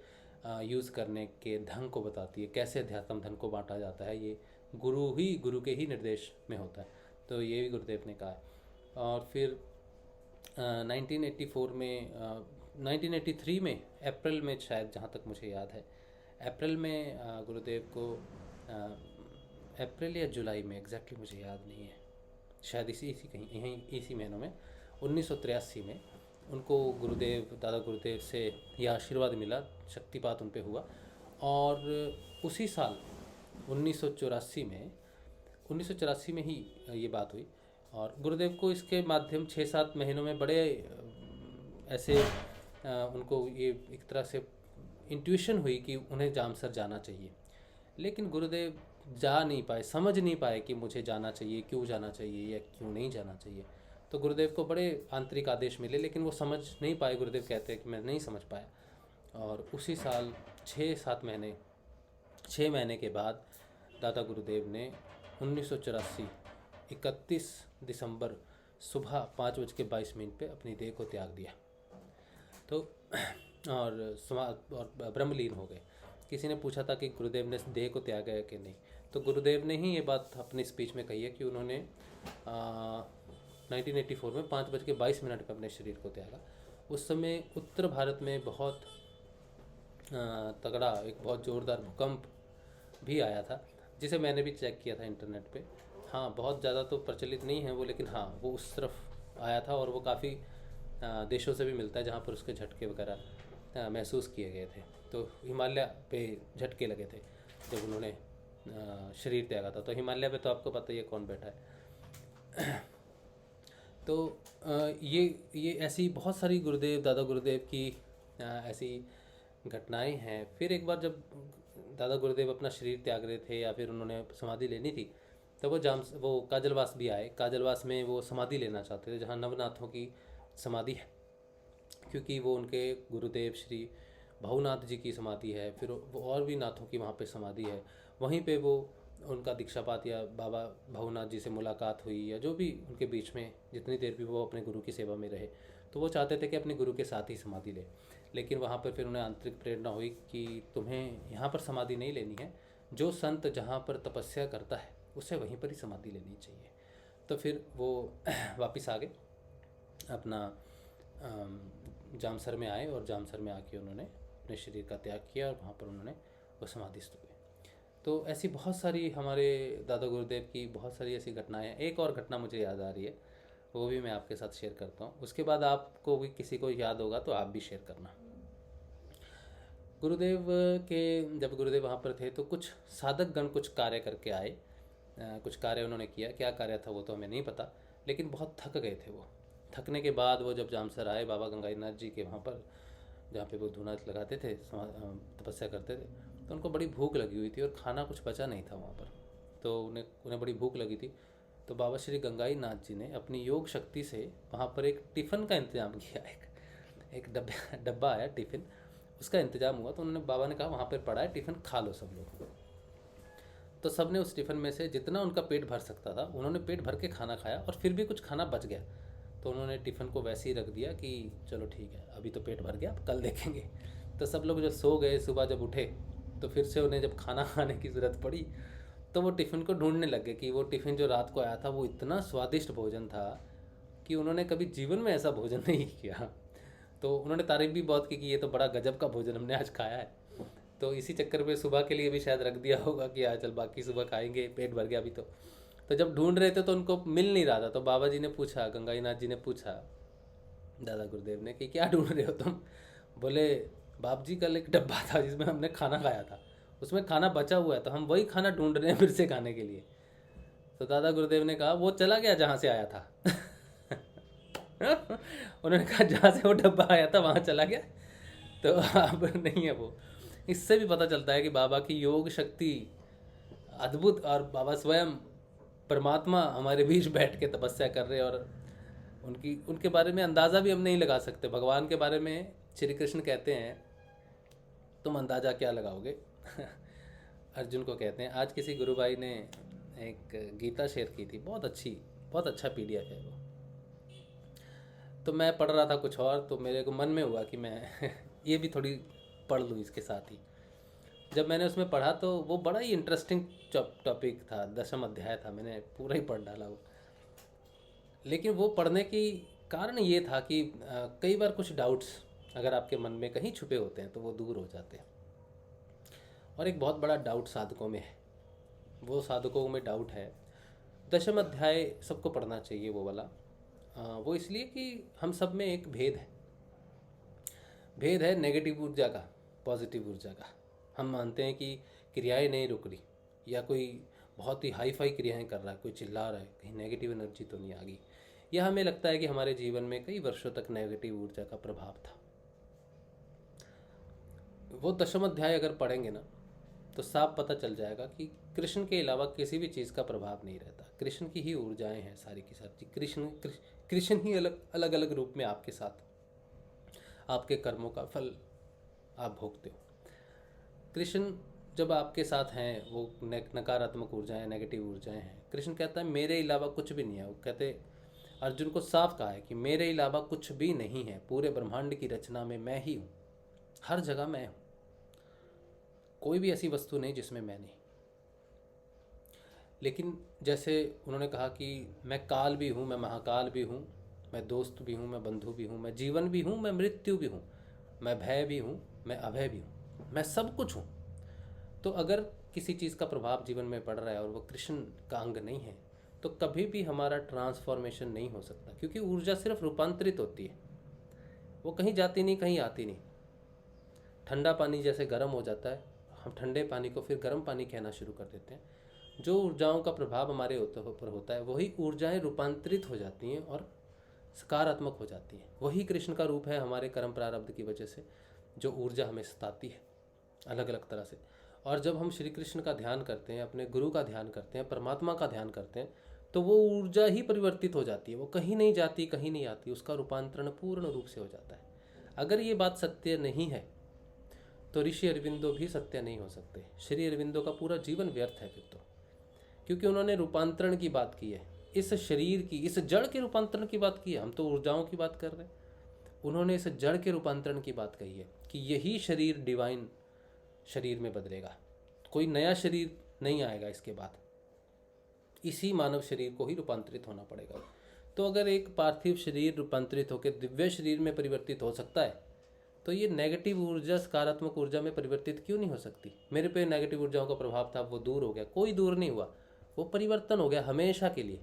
यूज़ करने के ढंग को बताती है, कैसे अध्यात्म धन को बांटा जाता है, ये गुरु के ही निर्देश में होता है। तो ये भी गुरुदेव ने कहा है। और फिर 1984 में 1983 में अप्रैल में, शायद जहाँ तक मुझे याद है, अप्रैल में गुरुदेव को अप्रैल या जुलाई में, एग्जैक्टली मुझे याद नहीं है, शायद इसी इसी कहीं यहीं इसी महीनों में 1983 में उनको गुरुदेव, दादा गुरुदेव से यह आशीर्वाद मिला, शक्तिपात उन पे हुआ। और उसी साल 1984 में ही ये बात हुई। और गुरुदेव को इसके माध्यम 6-7 महीनों में बड़े ऐसे उनको ये एक तरह से इंट्यूशन हुई कि उन्हें जामसर जाना चाहिए। लेकिन गुरुदेव जा नहीं पाए, समझ नहीं पाए कि मुझे जाना चाहिए, क्यों जाना चाहिए या क्यों नहीं जाना चाहिए। तो गुरुदेव को बड़े आंतरिक आदेश मिले, लेकिन वो समझ नहीं पाए। गुरुदेव कहते हैं कि मैं नहीं समझ पाया। और उसी साल 6 महीने के बाद दादा गुरुदेव ने 1984 31 दिसंबर सुबह 5:22 पे अपनी देह को त्याग दिया। तो और ब्रह्मलीन हो गए। किसी ने पूछा था कि गुरुदेव ने देह को त्यागा है कि नहीं, तो गुरुदेव ने ही ये बात अपनी स्पीच में कही है कि उन्होंने 1984 में 5:22 पे अपने शरीर को त्यागा। उस समय उत्तर भारत में बहुत तगड़ा, एक बहुत ज़ोरदार भूकंप भी आया था, जिसे मैंने भी चेक किया था इंटरनेट पे। हाँ, बहुत ज़्यादा तो प्रचलित नहीं है वो, लेकिन हाँ वो उस तरफ आया था और वो काफ़ी देशों से भी मिलता है जहाँ पर उसके झटके वगैरह महसूस किए गए थे। तो हिमालय पे झटके लगे थे जब उन्होंने शरीर त्यागा था। तो हिमालय पे तो आपको पता ही है कौन बैठा है। तो ये ऐसी बहुत सारी गुरुदेव, दादा गुरुदेव की ऐसी घटनाएं हैं। फिर एक बार जब दादा गुरुदेव अपना शरीर त्याग रहे थे या फिर उन्होंने समाधि लेनी थी, तब वो काजलवास भी आए। काजलवास में वो समाधि लेना चाहते थे जहाँ नवनाथों की समाधि है, क्योंकि वो उनके गुरुदेव श्री भाऊनाथ जी की समाधि है। फिर वो और भी नाथों की वहाँ पे समाधि है। वहीं पे वो उनका दीक्षापात या बाबा भाऊनाथ जी से मुलाकात हुई, या जो भी उनके बीच में जितनी देर भी वो अपने गुरु की सेवा में रहे, तो वो चाहते थे कि अपने गुरु के साथ ही समाधि ले। लेकिन वहाँ पर फिर उन्हें आंतरिक प्रेरणा हुई कि तुम्हें यहाँ पर समाधि नहीं लेनी है, जो संत जहाँ पर तपस्या करता है उसे वहीं पर ही समाधि लेनी चाहिए। तो फिर वो वापस आ गए, अपना जामसर में आए और जामसर में आके उन्होंने अपने शरीर का त्याग किया और वहाँ पर उन्होंने वो समाधिस्थ हुए। तो ऐसी बहुत सारी हमारे दादा गुरुदेव की बहुत सारी ऐसी घटनाएं हैं। एक और घटना मुझे याद आ रही है, वो भी मैं आपके साथ शेयर करता हूँ। उसके बाद आपको भी किसी को याद होगा तो आप भी शेयर करना। गुरुदेव के जब गुरुदेव वहाँ पर थे तो कुछ साधक गण कुछ कार्य करके आए। कुछ कार्य उन्होंने किया, क्या कार्य था वो तो हमें नहीं पता, लेकिन बहुत थक गए थे वो। थकने के बाद वो जब जामसर आए बाबा गंगाईनाथ जी के वहाँ पर, जहाँ पे वो धूना लगाते थे, तपस्या करते थे, तो उनको बड़ी भूख लगी हुई थी और खाना कुछ बचा नहीं था वहाँ पर। तो उन्हें बड़ी भूख लगी थी। तो बाबा श्री गंगाईनाथ जी ने अपनी योग शक्ति से वहाँ पर एक टिफ़िन का इंतजाम किया। एक डब्बा आया टिफ़िन, उसका इंतजाम हुआ। तो उन्होंने, बाबा ने कहा वहाँ पर पड़ा है टिफ़िन, खा लो सब लोग। तो सब ने उस टिफ़िन में से जितना उनका पेट भर सकता था उन्होंने पेट भर के खाना खाया, और फिर भी कुछ खाना बच गया तो उन्होंने टिफ़िन को वैसे ही रख दिया कि चलो ठीक है, अभी तो पेट भर गया, अब कल देखेंगे। तो सब लोग जब सो गए, सुबह जब उठे तो फिर से उन्हें जब खाना खाने की ज़रूरत पड़ी तो वो टिफ़िन को ढूंढने लग गए कि वो टिफ़िन जो रात को आया था वो इतना स्वादिष्ट भोजन था कि उन्होंने कभी जीवन में ऐसा भोजन नहीं किया। तो उन्होंने तारीफ़ भी बहुत की कि ये तो बड़ा गजब का भोजन हमने आज खाया है। तो इसी चक्कर में सुबह के लिए भी शायद रख दिया होगा कि आज चल बाकी सुबह खाएंगे, पेट भर गया अभी तो जब ढूंढ रहे थे तो उनको मिल नहीं रहा था। तो बाबा जी ने पूछा, गंगाईनाथ जी ने पूछा दादा गुरुदेव ने कि क्या ढूंढ रहे हो तुम? बोले बाप जी कल एक डब्बा था जिसमें हमने खाना खाया था, उसमें खाना बचा हुआ है, तो हम वही खाना ढूंढ रहे हैं फिर से खाने के लिए। तो दादा गुरुदेव ने कहा वो चला गया जहाँ से आया था। उन्होंने कहा जहाँ से वो डब्बा आया था वहाँ चला गया, तो अब नहीं है वो। इससे भी पता चलता है कि बाबा की योग शक्ति अद्भुत, और बाबा स्वयं परमात्मा हमारे बीच बैठ के तपस्या कर रहे हैं, और उनके बारे में अंदाज़ा भी हम नहीं लगा सकते। भगवान के बारे में श्री कृष्ण कहते हैं तुम अंदाज़ा क्या लगाओगे। अर्जुन को कहते हैं। आज किसी गुरु भाई ने एक गीता शेयर की थी, बहुत अच्छा PDF है वो। तो मैं पढ़ रहा था कुछ और, तो मेरे को मन में हुआ कि मैं ये भी थोड़ी पढ़ लूँ इसके साथ ही। जब मैंने उसमें पढ़ा तो वो बड़ा ही इंटरेस्टिंग टॉपिक था, 10वां अध्याय था, मैंने पूरा ही पढ़ डाला वो। लेकिन वो पढ़ने की कारण ये था कि कई बार कुछ डाउट्स अगर आपके मन में कहीं छुपे होते हैं तो वो दूर हो जाते हैं। और एक बहुत बड़ा डाउट साधकों में है, वो साधकों में डाउट है 10वां अध्याय सबको पढ़ना चाहिए वो वाला। वो इसलिए कि हम सब में एक भेद है नेगेटिव ऊर्जा का, पॉजिटिव ऊर्जा का। हम मानते हैं कि क्रियाएं नहीं रुक रही, या कोई बहुत ही हाई फाई क्रियाएं कर रहा है, कोई चिल्ला रहा है, कहीं नेगेटिव एनर्जी तो नहीं आ गई। यह हमें लगता है कि हमारे जीवन में कई वर्षों तक नेगेटिव ऊर्जा का प्रभाव था। वो 10वां अध्याय अगर पढ़ेंगे ना तो साफ पता चल जाएगा कि कृष्ण के अलावा किसी भी चीज़ का प्रभाव नहीं रहता। कृष्ण की ही ऊर्जाएं हैं सारी की सारी। कृष्ण ही अलग अलग रूप में आपके साथ आपके कर्मों का फल आप भोगते हो। कृष्ण जब आपके साथ हैं, वो नकारात्मक ऊर्जाएं, नेगेटिव ऊर्जाएं हैं, कृष्ण कहता है मेरे अलावा कुछ भी नहीं है। वो कहते, अर्जुन को साफ कहा है कि मेरे अलावा कुछ भी नहीं है, पूरे ब्रह्मांड की रचना में मैं ही हूँ, हर जगह मैं हूँ, कोई भी ऐसी वस्तु नहीं जिसमें मैं नहीं। लेकिन जैसे उन्होंने कहा कि मैं काल भी हूँ, मैं महाकाल भी हूँ, मैं दोस्त भी हूँ, मैं बंधु भी हूँ, मैं जीवन भी हूँ, मैं मृत्यु भी हूँ, मैं भय भी हूँ, मैं अभय भी हूँ, मैं सब कुछ हूँ। तो अगर किसी चीज़ का प्रभाव जीवन में पड़ रहा है और वो कृष्ण का अंग नहीं है तो कभी भी हमारा ट्रांसफॉर्मेशन नहीं हो सकता, क्योंकि ऊर्जा सिर्फ रूपांतरित होती है, वो कहीं जाती नहीं, कहीं आती नहीं। ठंडा पानी जैसे गर्म हो जाता है, हम ठंडे पानी को फिर गर्म पानी कहना शुरू कर देते हैं। जो ऊर्जाओं का प्रभाव हमारे ऊपर होता है वही ऊर्जाएं रूपांतरित हो जाती हैं और सकारात्मक हो जाती हैं। वही कृष्ण का रूप है हमारे कर्म प्रारब्ध की वजह से, जो ऊर्जा हमें सताती है अलग अलग तरह से। और जब हम श्री कृष्ण का ध्यान करते हैं, अपने गुरु का ध्यान करते हैं, परमात्मा का ध्यान करते हैं, तो वो ऊर्जा ही परिवर्तित हो जाती है, वो कहीं नहीं जाती, कहीं नहीं आती, उसका रूपांतरण पूर्ण रूप से हो जाता है। अगर ये बात सत्य नहीं है तो ऋषि अरविंदो भी सत्य नहीं हो सकते। श्री अरविंदो का पूरा जीवन व्यर्थ है फिर तो, क्योंकि उन्होंने रूपांतरण की बात की है, इस शरीर की, इस जड़ के रूपांतरण की बात की है। हम तो ऊर्जाओं की बात कर रहे हैं, उन्होंने इस जड़ के रूपांतरण की बात कही है कि यही शरीर डिवाइन शरीर में बदलेगा, कोई नया शरीर नहीं आएगा इसके बाद, इसी मानव शरीर को ही रूपांतरित होना पड़ेगा। तो अगर एक पार्थिव शरीर रूपांतरित होकर दिव्य शरीर में परिवर्तित हो सकता है तो ये नेगेटिव ऊर्जा सकारात्मक ऊर्जा में परिवर्तित क्यों नहीं हो सकती? मेरे पे नेगेटिव ऊर्जाओं का प्रभाव था, वो दूर हो गया। कोई दूर नहीं हुआ, वो परिवर्तन हो गया हमेशा के लिए।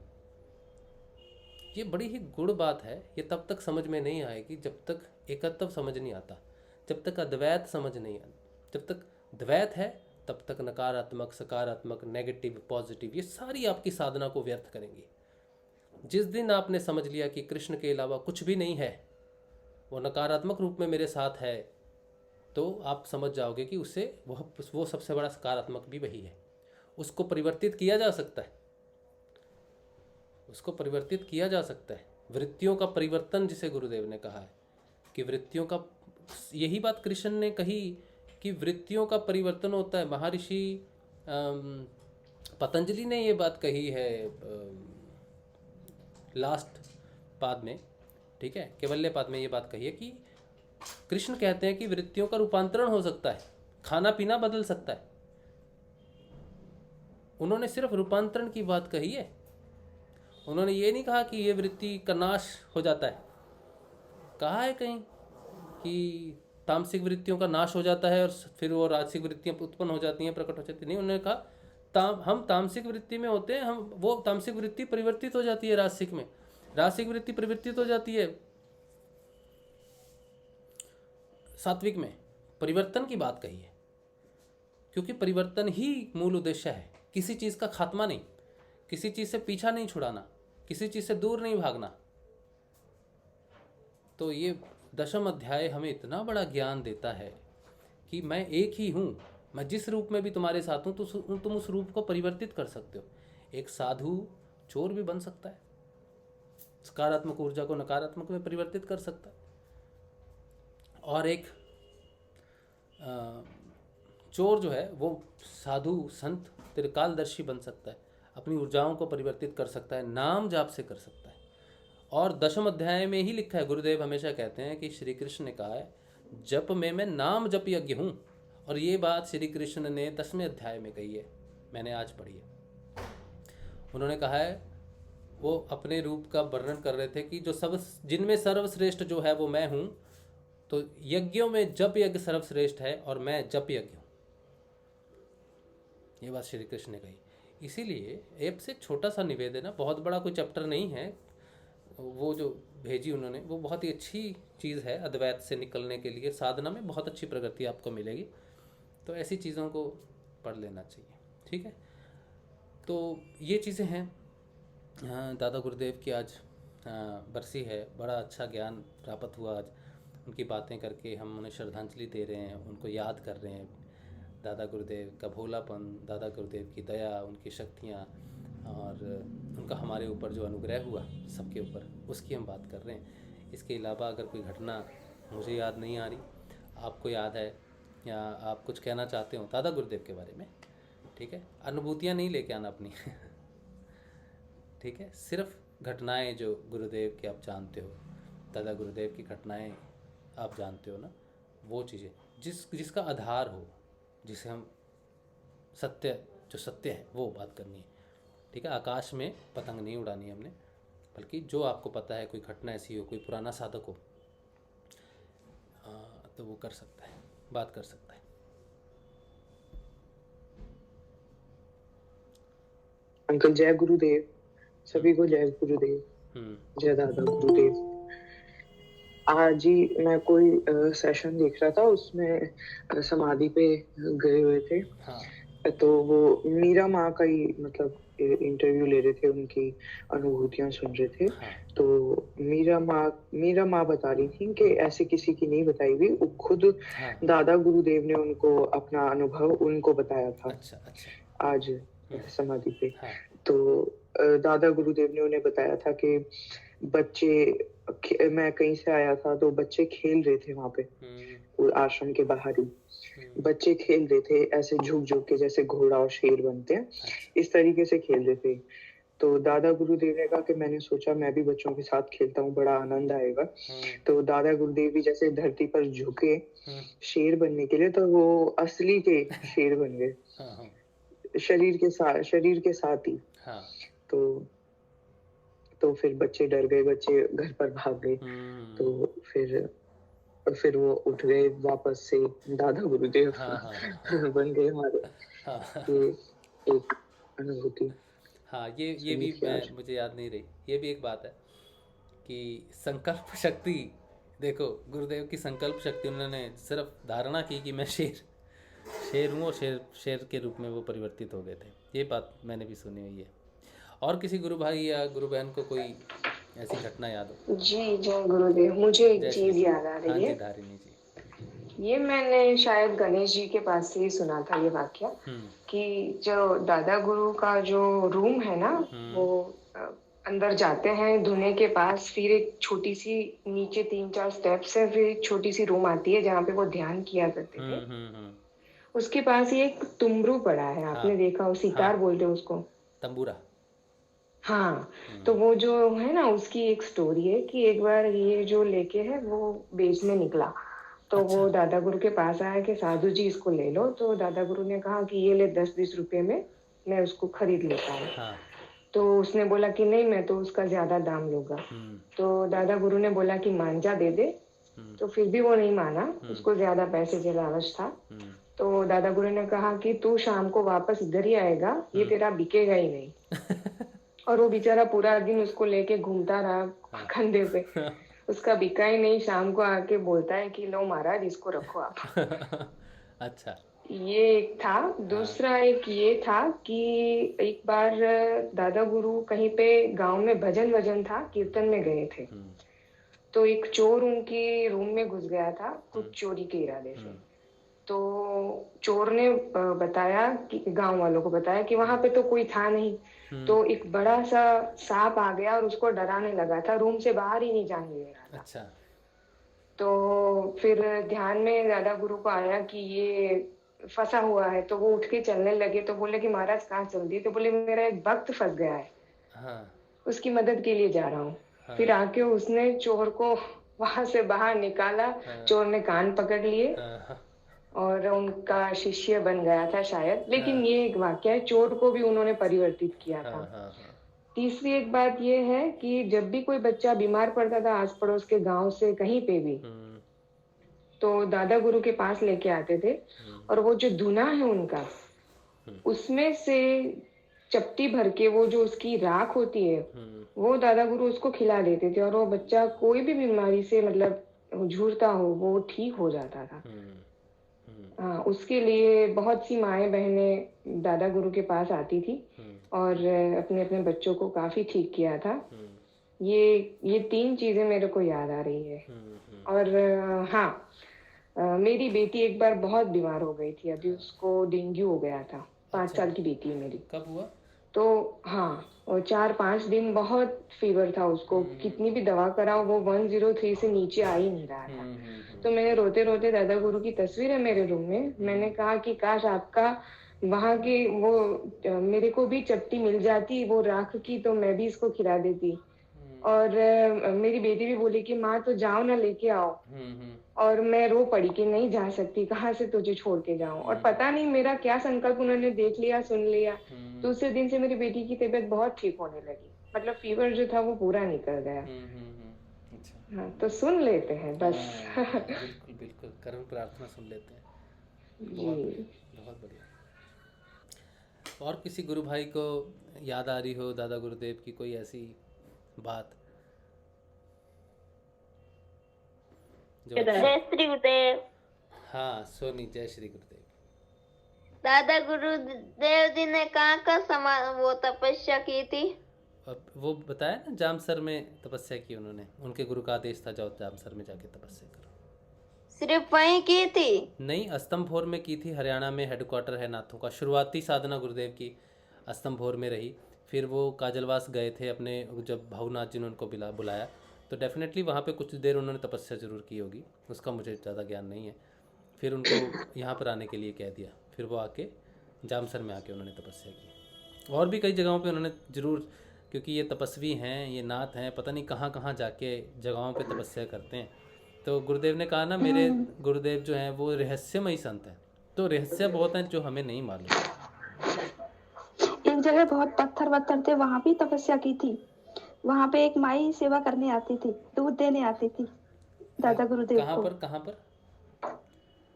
ये बड़ी ही गुड़ बात है। ये तब तक समझ में नहीं आएगी जब तक एकत्व समझ नहीं आता, जब तक अद्वैत समझ नहीं आता। जब तक द्वैत है तब तक नकारात्मक, सकारात्मक, नेगेटिव, पॉजिटिव, ये सारी आपकी साधना को व्यर्थ करेंगी। जिस दिन आपने समझ लिया कि कृष्ण के अलावा कुछ भी नहीं है, वो नकारात्मक रूप में मेरे साथ है, तो आप समझ जाओगे कि उससे वो सबसे बड़ा सकारात्मक भी वही है। उसको परिवर्तित किया जा सकता है, उसको परिवर्तित किया जा सकता है। वृत्तियों का परिवर्तन जिसे गुरुदेव ने कहा है कि वृत्तियों का, यही बात कृष्ण ने कही कि वृत्तियों का परिवर्तन होता है। महर्षि पतंजलि ने ये बात कही है लास्ट पाद में, ठीक है, कैवल्य पाद में ये बात कही है कि कृष्ण कहते हैं कि वृत्तियों का रूपांतरण हो सकता है, खाना पीना बदल सकता है। उन्होंने सिर्फ रूपांतरण की बात कही है, उन्होंने ये नहीं कहा कि ये वृत्ति का नाश हो जाता है। कहा है कहीं कि तामसिक वृत्तियों का नाश हो जाता है और फिर वो राजसिक वृत्तियां उत्पन्न हो जाती हैं, प्रकट हो जाती हैं? नहीं, उन्होंने कहा हम तामसिक वृत्ति में होते हैं, हम वो तामसिक वृत्ति परिवर्तित हो जाती है राजसिक में, राजसिक वृत्ति परिवर्तित हो जाती है सात्विक में। परिवर्तन की बात कही है, क्योंकि परिवर्तन ही मूल उद्देश्य है। किसी चीज़ का खात्मा नहीं, किसी चीज़ से पीछा नहीं छुड़ाना, किसी चीज़ से दूर नहीं भागना। तो ये दशम अध्याय हमें इतना बड़ा ज्ञान देता है कि मैं एक ही हूँ, मैं जिस रूप में भी तुम्हारे साथ हूँ तो तुम उस रूप को परिवर्तित कर सकते हो। एक साधु चोर भी बन सकता है, सकारात्मक ऊर्जा को नकारात्मक में परिवर्तित कर सकता है, और एक चोर जो है वो साधु संत त्रिकालदर्शी बन सकता है, अपनी ऊर्जाओं को परिवर्तित कर सकता है, नाम जाप से कर सकता है। और दशम अध्याय में ही लिखा है, गुरुदेव हमेशा कहते हैं कि श्री कृष्ण ने कहा है जप में मैं नाम जप यज्ञ हूँ, और ये बात श्री कृष्ण ने 10वें अध्याय में कही है, मैंने आज पढ़ी है। उन्होंने कहा है, वो अपने रूप का वर्णन कर रहे थे कि जो सब जिनमें सर्वश्रेष्ठ जो है वो मैं हूँ, तो यज्ञों में जप यज्ञ सर्वश्रेष्ठ है और मैं जप यज्ञ हूँ। ये बात श्री कृष्ण ने कही। इसीलिए ऐप से छोटा सा निवेदन है, बहुत बड़ा कोई चैप्टर नहीं है, वो जो भेजी उन्होंने वो बहुत ही अच्छी चीज़ है। अद्वैत से निकलने के लिए साधना में बहुत अच्छी प्रगति आपको मिलेगी, तो ऐसी चीज़ों को पढ़ लेना चाहिए, ठीक है। तो ये चीज़ें हैं। दादा गुरुदेव की आज बरसी है, बड़ा अच्छा ज्ञान प्राप्त हुआ आज। उनकी बातें करके हम उन्हें श्रद्धांजलि दे रहे हैं, उनको याद कर रहे हैं। दादा गुरुदेव का भोलापन, दादा गुरुदेव की दया, उनकी शक्तियाँ और उनका हमारे ऊपर जो अनुग्रह हुआ सबके ऊपर, उसकी हम बात कर रहे हैं। इसके अलावा अगर कोई घटना मुझे याद नहीं आ रही, आपको याद है या आप कुछ कहना चाहते हो दादा गुरुदेव के बारे में, ठीक है, अनुभूतियाँ नहीं लेके आना अपनी ठीक है, सिर्फ घटनाएं जो गुरुदेव की आप जानते हो, दादा गुरुदेव की घटनाएं आप जानते हो ना, वो चीज़ें जिसका आधार हो, जिसे हम सत्य, जो सत्य है वो बात करनी है, ठीक है। आकाश में पतंग नहीं उड़ानी है हमने, बल्कि जो आपको पता है, कोई घटना ऐसी हो, कोई पुराना साधक हो, तो वो कर सकता है, बात कर सकता है। अंकल जय गुरुदेव, सभी को जय गुरुदेव, जय दादा गुरुदेव। आज ही मैं कोई सेशन देख रहा था, उसमें समाधि पे गए हुए थे। हाँ। तो वो मीरा माँ का ही मतलब इंटरव्यू ले रहे थे, उनकी अनुभूतियां सुन रहे थे। हाँ। तो मीरा माँ बता रही थी कि ऐसे किसी की नहीं बताई हुई, वो खुद दादा गुरुदेव ने उनको अपना अनुभव उनको बताया था। अच्छा। आज समाधि पे। तो दादा गुरुदेव ने उन्हें बताया था कि बच्चे, मैं कहीं से आया था तो बच्चे खेल रहे थे वहां पे आश्रम के बाहर ही, बच्चे खेल रहे थे ऐसे झुक झुक के, जैसे घोड़ा और शेर बनते हैं, इस तरीके से खेल रहे थे। तो दादा गुरुदेव ने कहा कि मैंने सोचा मैं भी बच्चों के साथ खेलता हूँ, बड़ा आनंद आएगा। तो दादा गुरुदेव भी जैसे धरती पर झुके शेर बनने के लिए, तो वो असली के शेर बन गए, शरीर के साथ ही। तो फिर बच्चे डर गए, बच्चे घर पर भाग गए। तो फिर और फिर वो उठ गए वापस से दादा गुरुदेव बन गए हमारे। ये एक अनुभूति। हाँ, ये भी मुझे याद नहीं रही। ये भी एक बात है कि संकल्प शक्ति, देखो गुरुदेव की संकल्प शक्ति, उन्होंने सिर्फ धारणा की कि मैं शेर हूँ और शेर के रूप में वो परिवर्तित हो गए थे। ये बात मैंने भी सुनी हुई है। और किसी गुरु भाई या गुरु बहन को कोई ऐसी घटना याद हो? जी जय गुरुदेव। मुझे एक चीज याद आ रही है। धारिणी जी, ये मैंने शायद गणेश जी के पास से ही सुना था ये वाक्य कि जो दादा गुरु का जो रूम है ना, वो अंदर जाते हैं धुने के पास, फिर एक छोटी सी नीचे 3-4 स्टेप्स है, फिर एक छोटी सी रूम आती है जहाँ पे वो ध्यान किया करते थे। उसके पास ही एक तुमरू पड़ा है, आपने देखा हो, सितार बोलते हैं उसको, तंबूरा। हाँ, तो वो जो है ना, उसकी एक स्टोरी है कि एक बार ये जो लेके है वो बेचने निकला, तो वो दादा गुरु के पास आया कि साधु जी इसको ले लो। तो दादा गुरु ने कहा कि ये ले 10-20 रुपए में मैं उसको खरीद लेता हूँ। तो उसने बोला कि नहीं, मैं तो उसका ज्यादा दाम लूंगा। तो दादा गुरु ने बोला कि मांझा दे दे। तो फिर भी वो नहीं माना, उसको ज्यादा पैसे की लालच था। तो दादा गुरु ने कहा कि तू शाम को वापस इधर ही आएगा, ये तेरा बिकेगा ही नहीं। और वो बेचारा पूरा दिन उसको लेके घूमता रहा कंधे पे, उसका बिका ही नहीं। शाम को आके बोलता है कि लो महाराज इसको रखो आप। अच्छा, ये एक था। दूसरा एक ये था कि एक बार दादा गुरु कहीं पे गांव में भजन था, कीर्तन में गए थे, तो एक चोर उनके रूम में घुस गया था कुछ चोरी के इरादे से। तो चोर ने बताया कि गांव वालों को बताया कि वहां पे तो कोई था नहीं। तो एक बड़ा सा सांप आ गया और उसको डराने लगा था, रूम से बाहर ही नहीं जाने दे रहा था। अच्छा। तो फिर ध्यान में दादा गुरु को आया कि ये फंसा हुआ है, तो वो उठ के चलने लगे। तो बोले कि महाराज कहाँ चल दिए? तो बोले मेरा एक भक्त फंस गया है, उसकी मदद के लिए जा रहा हूँ। फिर आके उसने चोर को वहां से बाहर निकाला। चोर ने कान पकड़ लिए और उनका शिष्य बन गया था शायद। लेकिन ये एक वाक्य है, चोर को भी उन्होंने परिवर्तित किया था। तीसरी एक बात ये है कि जब भी कोई बच्चा बीमार पड़ता था आस पड़ोस के गांव से कहीं पे भी, तो दादा गुरु के पास लेके आते थे, और वो जो धुना है उनका, उसमें से चपटी भर के वो जो उसकी राख होती है, वो दादा गुरु उसको खिला देते थे, और वो बच्चा कोई भी बीमारी से मतलब झूरता हो वो ठीक हो जाता था। हाँ, उसके लिए बहुत सी माएँ बहनें दादा गुरु के पास आती थी और अपने अपने बच्चों को काफी ठीक किया था। ये 3 चीजें मेरे को याद आ रही है। और हाँ, मेरी बेटी एक बार बहुत बीमार हो गई थी, अभी उसको डेंगू हो गया था। 5 साल की बेटी है मेरी। कब हुआ? तो हाँ, और 4-5 दिन बहुत फीवर था उसको, कितनी भी दवा कराओ वो 103 से नीचे आ ही नहीं रहा था। तो मैंने रोते रोते, दादा गुरु की तस्वीर है मेरे रूम में, मैंने कहा कि काश आपका वहां की वो मेरे को भी चपटी मिल जाती वो राख की, तो मैं भी इसको खिला देती। और मेरी बेटी भी बोली कि माँ तो जाओ ना, लेके आओ। और मैं रो पड़ी कि नहीं जा सकती, कहाँ से तुझे छोड़ के जाऊं। और पता नहीं मेरा क्या संकल्प उन्होंने देख लिया, सुन लिया। दूसरे दिन से मेरी बेटी की तबीयत बहुत ठीक होने लगी, मतलब फीवर जो था वो पूरा निकल गया। अच्छा। हाँ, तो सुन लेते हैं बस। बिल्कुल बिल्कुल, कर्म प्रार्थना सुन लेते हैं। बहुत बढ़िया। और किसी गुरु भाई को याद आ रही हो दादा गुरुदेव की कोई ऐसी बात? जय श्री गुरुदेव। हाँ सोनी, जय श्री गुरुदेव। दादा गुरुदेव जी ने कहाँ का वो तपस्या की थी? वो बताया ना, जामसर में तपस्या की उन्होंने। उनके गुरु का आदेश था जाओ जामसर में जाके तपस्या करो। सिर्फ वहीं की थी? नहीं, अस्तंभोर में की थी। हरियाणा में हेडक्वार्टर है नाथों का। शुरुआती साधना गुरुदेव की अस्तंभोर में रही। फिर वो काजलवास गए थे अपने, जब भावनाथ जी ने उनको बुलाया, तो डेफिनेटली वहाँ पे कुछ देर उन्होंने तपस्या जरूर की होगी, उसका मुझे ज़्यादा ज्ञान नहीं है। फिर उनको यहाँ पर आने के लिए कह दिया, फिर वो आके जामसर में आके उन्होंने तपस्या की। और भी कई जगहों पे उन्होंने ज़रूर, क्योंकि ये तपस्वी हैं, ये नाथ हैं, पता नहीं कहाँ कहाँ जाके जगहों पे तपस्या करते हैं। तो गुरुदेव ने कहा ना, मेरे गुरुदेव जो हैं वो रहस्यमयी संत हैं, तो रहस्य बहुत हैं जो हमें नहीं मालूम। एक जगह बहुत पत्थर थे, वहाँ भी तपस्या की थी। वहाँ पे एक माई सेवा करने आती थी, दूध देने आती थी। दादा गुरुदेव कहाँ को। पर कहाँ पर?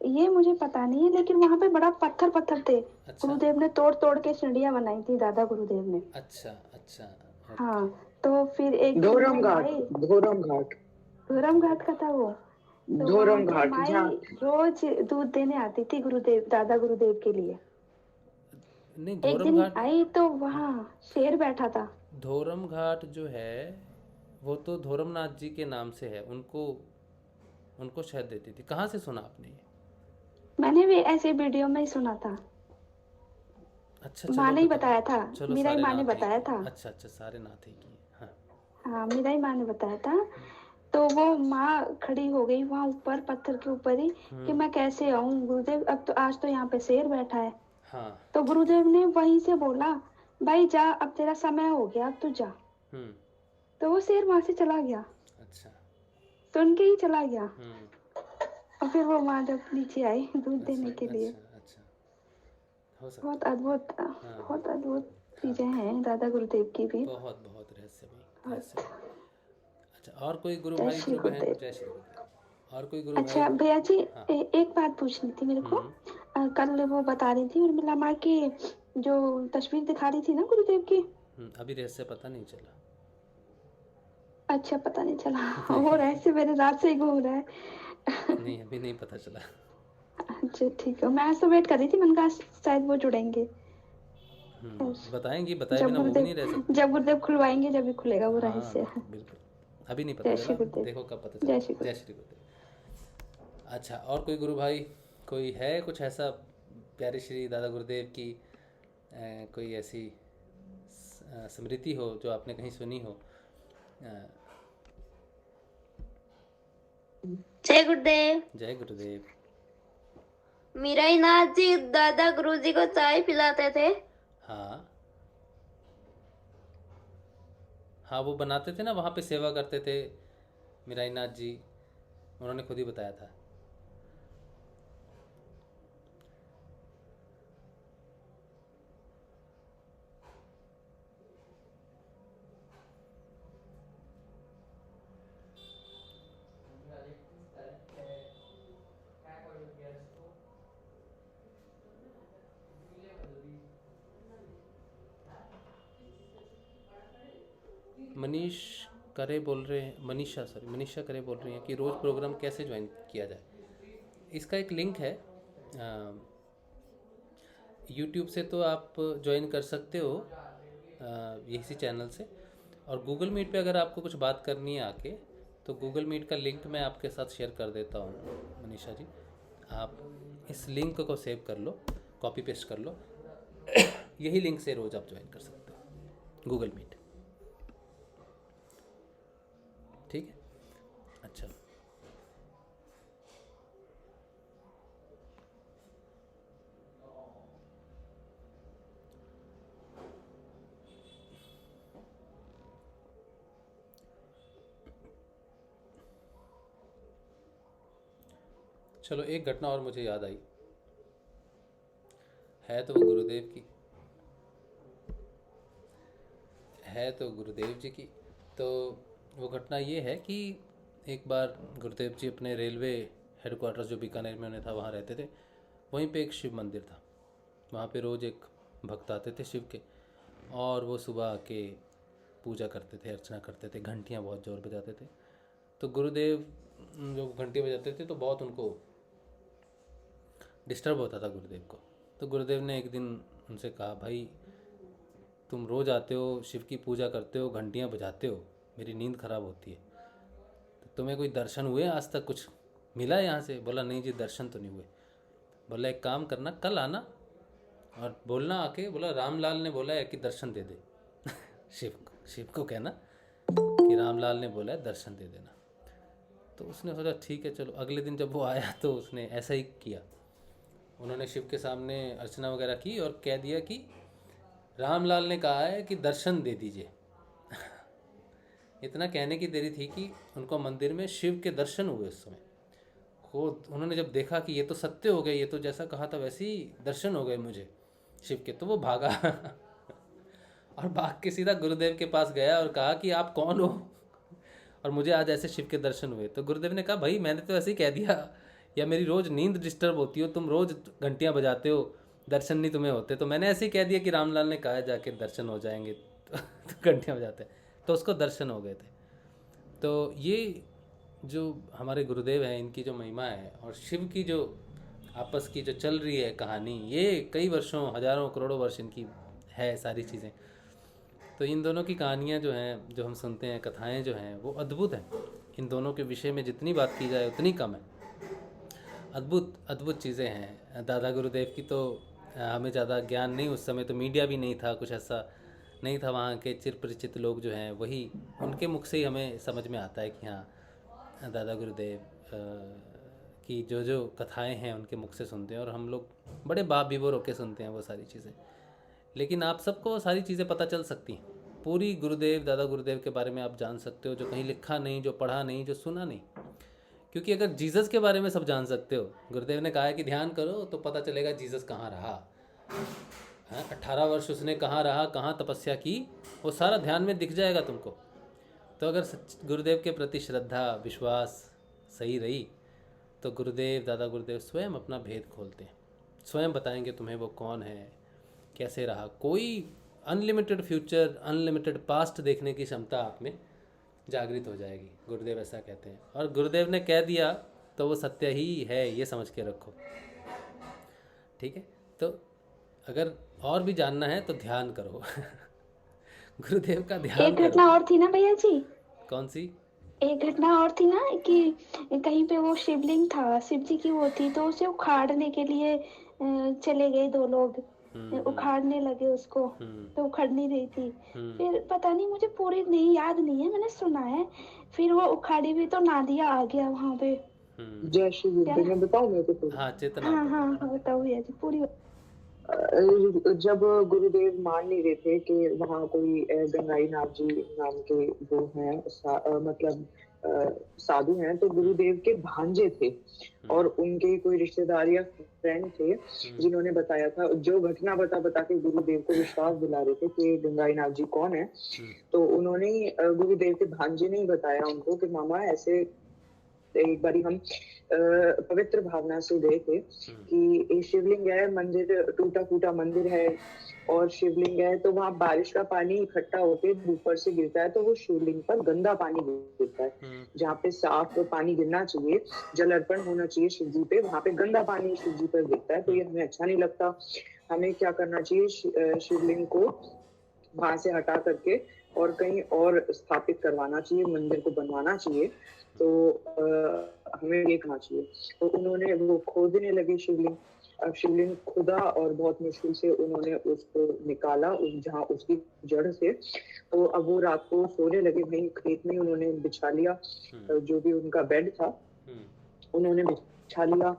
ये मुझे पता नहीं है, लेकिन वहाँ पे बड़ा पत्थर थे। अच्छा गुरुदेव ने तोड़ तोड़ के सीढ़ियाँ बनाई थी, दादा गुरुदेव ने। अच्छा अच्छा। हाँ, तो फिर एक दिन धोरम वो घाट, माई, धोरम घाट, धोरम घाट का था वो। तो वहाँ धोरम पे घाट माई जहाँ रोज दूध देने आती थी गुरुदेव, दादा गुरुदेव के लिए। नहीं, एक धोरम दिन घाट, आई तो वहाँ शेर बैठा था। धोरम घाट जो है वो तो धोरमनाथ जी के नाम से है, उनको उनको शायद देती थी। कहाँ से सुना आपने ये? मैंने भी ऐसे वीडियो में ही सुना था। अच्छा माँ चलो ने ही बताओ। बताया था, चलो मेरा ही सारे माँ ने नाथ एक बताया ही। था। अच्छा अच्छा, सारे नाथ एक ही हैं। हाँ हाँ, मेरा ही माँ ने बताया था। तो वो माँ खड़ी हो गई वहां ऊपर पत्थर के ऊपर ही कि मैं कैसे आऊं गुरुदेव, अब तो आज तो यहाँ पे शेर बैठा है। हाँ। तो गुरुदेव ने वहीं से बोला, भाई जा, अब तेरा समय हो गया, अब तू जा। तो वो शेर वहां से चला गया, अच्छा। सुन के ही चला गया। हम्म। और फिर वो माँ जब नीचे आई दूध देने के लिए। अच्छा अच्छा, हो सकता बहुत है। अद्भुत, हाँ बहुत अद्भुत चीजें हैं दादा गुरुदेव की भी। बहुत बहुत रहस्यमयी बहुत। रहस्यमयी। अच्छा, और कोई गुरु जय भाई श्री गुरु बहन? गुरुदेव। जय श्री गुरुदेव। और कोई गुरु भाई अच्छा भैया जी, हाँ। एक बात पूछनी थी मेरे को। कल वो बता रही थी उर्मिला माँ की जो तस्वीर दिखा रही थी ना गुरुदेव की। अभी रहस्य पता नहीं चला। अच्छा, पता नहीं चला। वो रहस्य मेरे रात से ही घूम रहा है। नहीं, अभी नहीं पता चला। अच्छा ठीक है, मैं आज तो वेट कर रही थी, मैंने कहा शायद वो जुड़ेंगे। बताएंगे, बताए बिना वो भी नहीं रह सकते। जब गुरुदेव खुलवाएंगे जब भी खुलेगा वो हाँ रहस्य। बिल्कुल बिल्कुल, अभी नहीं पता जय चला, श्री गुरुदेव। देखो कब पता जय चला। श्री जय श्री गुरुदेव। अच्छा, और कोई गुरु भाई, कोई है कुछ ऐसा प्यारे श्री दादा गुरुदेव की कोई ऐसी स्मृति हो जो आपने कहीं सुनी हो? जय गुरुदेव। जय गुरुदेव। मीराई नाथ जी दादा गुरुजी को चाय पिलाते थे। हाँ हाँ, वो बनाते थे ना, वहाँ पे सेवा करते थे मीराई नाथ जी, उन्होंने खुद ही बताया था। मनीष करे बोल रहे हैं, मनीषा करे बोल रही हैं कि रोज़ प्रोग्राम कैसे ज्वाइन किया जाए। इसका एक लिंक है यूट्यूब से, तो आप ज्वाइन कर सकते हो इसी चैनल से। और गूगल मीट पे अगर आपको कुछ बात करनी है आके, तो गूगल मीट का लिंक मैं आपके साथ शेयर कर देता हूँ मनीषा जी। आप इस लिंक को सेव कर लो, कॉपी पेस्ट कर लो। यही लिंक से रोज़ आप ज्वाइन कर सकते हो गूगल मीट। ठीक है। अच्छा, चलो एक घटना और मुझे याद आई, है तो वो गुरुदेव की, है तो गुरुदेव जी की। तो वो घटना ये है कि एक बार गुरुदेव जी अपने रेलवे हेडक्वार्टर्स जो बीकानेर में उन्हें था वहाँ रहते थे। वहीं पे एक शिव मंदिर था, वहाँ पे रोज़ एक भक्त आते थे शिव के, और वो सुबह आके पूजा करते थे, अर्चना करते थे, घंटियाँ बहुत ज़ोर बजाते थे। तो गुरुदेव जो घंटी बजाते थे तो बहुत उनको डिस्टर्ब होता था गुरुदेव को। तो गुरुदेव ने एक दिन उनसे कहा, भाई तुम रोज़ आते हो, शिव की पूजा करते हो, घंटियाँ बजाते हो, मेरी नींद ख़राब होती है, तो तुम्हें कोई दर्शन हुए आज तक, कुछ मिला यहाँ से? बोला नहीं जी, दर्शन तो नहीं हुए। बोला एक काम करना, कल आना और बोलना आके, बोला रामलाल ने बोला है कि दर्शन दे दे। शिव को कहना कि रामलाल ने बोला है दर्शन दे देना। तो उसने सोचा ठीक है चलो। अगले दिन जब वो आया तो उसने ऐसा ही किया। उन्होंने शिव के सामने अर्चना वगैरह की और कह दिया कि रामलाल ने कहा है कि दर्शन दे दीजिए। इतना कहने की देरी थी कि उनको मंदिर में शिव के दर्शन हुए। उस समय वो उन्होंने जब देखा कि ये तो सत्य हो गए, ये तो जैसा कहा था वैसे ही दर्शन हो गए मुझे शिव के, तो वो भागा और भाग के सीधा गुरुदेव के पास गया और कहा कि आप कौन हो? और मुझे आज ऐसे शिव के दर्शन हुए। तो गुरुदेव ने कहा भाई मैंने तो ऐसे ही कह दिया, या मेरी रोज़ नींद डिस्टर्ब होती हो, तुम रोज़ घंटियाँ बजाते हो, दर्शन नहीं तुम्हें होते, तो मैंने ऐसे ही कह दिया कि रामलाल ने कहा जाके दर्शन हो जाएंगे तो घंटियाँ बजाते, तो उसको दर्शन हो गए थे। तो ये जो हमारे गुरुदेव हैं, इनकी जो महिमा है और शिव की जो आपस की जो चल रही है कहानी, ये कई वर्षों, हजारों करोड़ों वर्ष इनकी है सारी चीज़ें। तो इन दोनों की कहानियाँ जो हैं, जो हम सुनते हैं, कथाएं जो हैं, वो अद्भुत हैं। इन दोनों के विषय में जितनी बात की जाए उतनी कम है। अद्भुत अद्भुत चीज़ें हैं। दादा गुरुदेव की तो हमें ज़्यादा ज्ञान नहीं, उस समय तो मीडिया भी नहीं था, कुछ ऐसा नहीं था। वहाँ के चिर परिचित लोग जो हैं वही, उनके मुख से ही हमें समझ में आता है कि हाँ दादा गुरुदेव की जो जो कथाएं हैं उनके मुख से सुनते हैं, और हम लोग बड़े बाप विभोर होकर सुनते हैं वो सारी चीज़ें। लेकिन आप सबको वो सारी चीज़ें पता चल सकती हैं, पूरी गुरुदेव, दादा गुरुदेव के बारे में आप जान सकते हो, जो कहीं लिखा नहीं, जो पढ़ा नहीं, जो सुना नहीं। क्योंकि अगर जीसस के बारे में सब जान सकते हो, गुरुदेव ने कहा है कि ध्यान करो तो पता चलेगा जीसस कहाँ रहा, 18 वर्ष उसने कहाँ रहा, कहाँ तपस्या की, वो सारा ध्यान में दिख जाएगा तुमको। तो अगर गुरुदेव के प्रति श्रद्धा, विश्वास सही रही, तो गुरुदेव, दादा गुरुदेव स्वयं अपना भेद खोलते हैं, स्वयं बताएंगे तुम्हें वो कौन है, कैसे रहा। कोई अनलिमिटेड फ्यूचर, अनलिमिटेड पास्ट देखने की क्षमता आप में जागृत हो जाएगी, गुरुदेव ऐसा कहते हैं। और गुरुदेव ने कह दिया तो वो सत्य ही है, ये समझ के रखो, ठीक है। तो अगर और भी जानना है तो ध्यान करो गुरुदेव का ध्यान एक घटना और थी ना भैया जी? कौन सी? एक घटना और थी ना कि कहीं पे वो शिवलिंग था, शिव जी की वो थी, तो उसे उखाड़ने के लिए चले गए दो लोग, उखाड़ने लगे उसको, तो उखड़ नहीं रही थी। फिर पता नहीं, मुझे पूरी नहीं याद नहीं है, मैंने सुना है। फिर वो उखाड़ी भी तो नादिया आ गया वहां पे। जय श्री गुरुदेव। मैं बताऊं मेरे को? हाँ चेतना। हाँ बताओ भैया जी पूरी। जब गुरुदेव मान नहीं रहे थे कि वहाँ कोई गंगाई नाथ जी नाम के वो हैं, मतलब साधु हैं, तो गुरुदेव के भांजे थे और उनके कोई रिश्तेदार या फ्रेंड थे जिन्होंने बताया था, जो घटना बता के गुरुदेव को विश्वास दिला रहे थे कि गंगाई नाथ जी कौन है। तो उन्होंने गुरुदेव के भांजे ने ही बताया उनको कि मामा ऐसे एक बारी हम पवित्र भावना से गए थे कि एक शिवलिंग है, मंदिर टूटा फूटा मंदिर है और शिवलिंग है, तो वहाँ बारिश का पानी इकट्ठा होकर ऊपर से गिरता है, तो वो शिवलिंग पर गंदा पानी गिरता है। जहाँ पे साफ पानी गिरना चाहिए, जल अर्पण होना चाहिए शिव जी पे, वहाँ पे गंदा पानी शिव जी पर गिरता है। तो ये हमें अच्छा नहीं लगता। हमें क्या करना चाहिए, शिवलिंग को वहां से हटा करके और कहीं और स्थापित करवाना चाहिए, मंदिर को बनवाना चाहिए। तो हमें ये करना चाहिए। तो उन्होंने वो खोदने लगे शिवलिंग। अब शिवलिंग खुदा और बहुत मुश्किल से उन्होंने उसको निकाला जहाँ उसकी जड़ से। तो अब वो रात को सोने लगे, वहीं खेत में उन्होंने बिछा लिया, जो भी उनका बेड था उन्होंने बिछा लिया।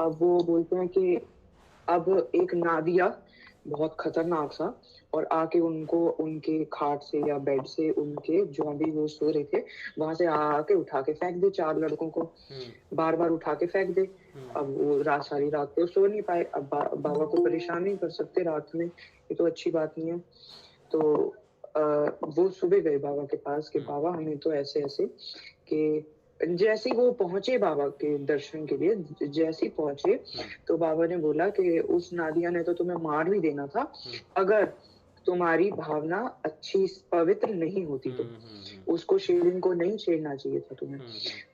अब वो बोलते हैं कि अब एक नादिया बहुत खतरनाक सा और आके उनको उनके खाट से या बेड से, उनके जो भी वो सो रहे थे वहां से आके उठा के फेंक दे, 4 लड़कों को बार बार उठा के फेंक दे। अब वो सारी रात को सो नहीं पाए। अब बाबा को परेशान नहीं कर सकते रात में, ये तो अच्छी बात नहीं है। तो वो सुबह गए बाबा के पास कि बाबा हमें तो ऐसे ऐसे, कि जैसे ही वो पहुंचे बाबा के दर्शन के लिए, जैसे ही पहुंचे तो बाबा ने बोला कि उस नादिया ने तो तुम्हें मार भी देना था अगर तुम्हारी भावना अच्छी पवित्र नहीं होती तो। उसको शिवलिंग को नहीं छेड़ना चाहिए था तुम्हें।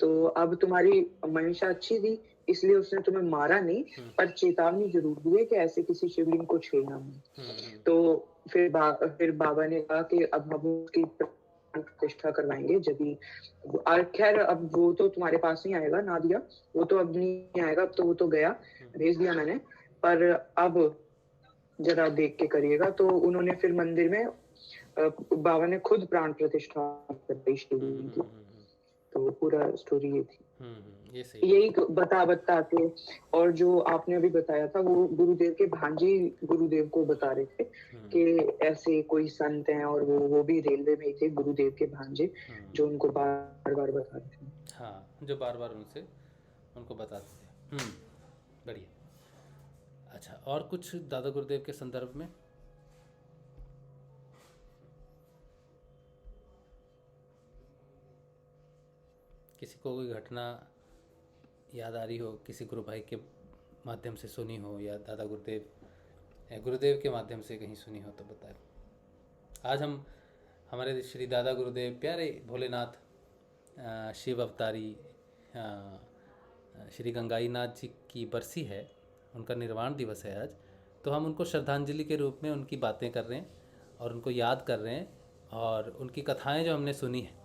तो अब तुम्हारी मंशा अच्छी थी इसलिए उसने तुम्हें मारा नहीं, पर चेतावनी जरूर दी है कि ऐसे किसी शिवलिंग को छेड़ना नहीं। तो फिर बाबा ने कहा कि अब हम उसकी प्रतिष्ठा करवाएंगे। जब भी खैर अब वो तो तुम्हारे पास नहीं आएगा नादिया, वो तो अब नहीं आएगा, अब तो वो तो गया, भेज दिया मैंने, पर अब जरा देख के करिएगा। तो उन्होंने फिर मंदिर में बाबा ने खुद प्राण प्रतिष्ठा करवाई शिवलिंग की। तो पूरा स्टोरी ये थी। ये सही यही बता के, और जो आपने अभी बताया था वो गुरुदेव के भांजे गुरुदेव को बता रहे थे कि ऐसे कोई संत हैं और वो भी रेलवे में ही थे, गुरुदेव के भांजे, जो उनको बार बार बता रहे थे। हाँ, जो बार बार उनको बताते थे। बढ़िया। अच्छा, और कुछ दादा गुरुदेव के संदर्भ में? किसी को कोई घटना याद आ रही हो, किसी गुरु भाई के माध्यम से सुनी हो या दादा गुरुदेव या गुरुदेव के माध्यम से कहीं सुनी हो तो बताएं। आज हम हमारे श्री दादा गुरुदेव प्यारे भोलेनाथ शिव अवतारी श्री गंगाईनाथ जी की बरसी है, उनका निर्वाण दिवस है आज। तो हम उनको श्रद्धांजलि के रूप में उनकी बातें कर रहे हैं और उनको याद कर रहे हैं और उनकी कथाएं जो हमने सुनी हैं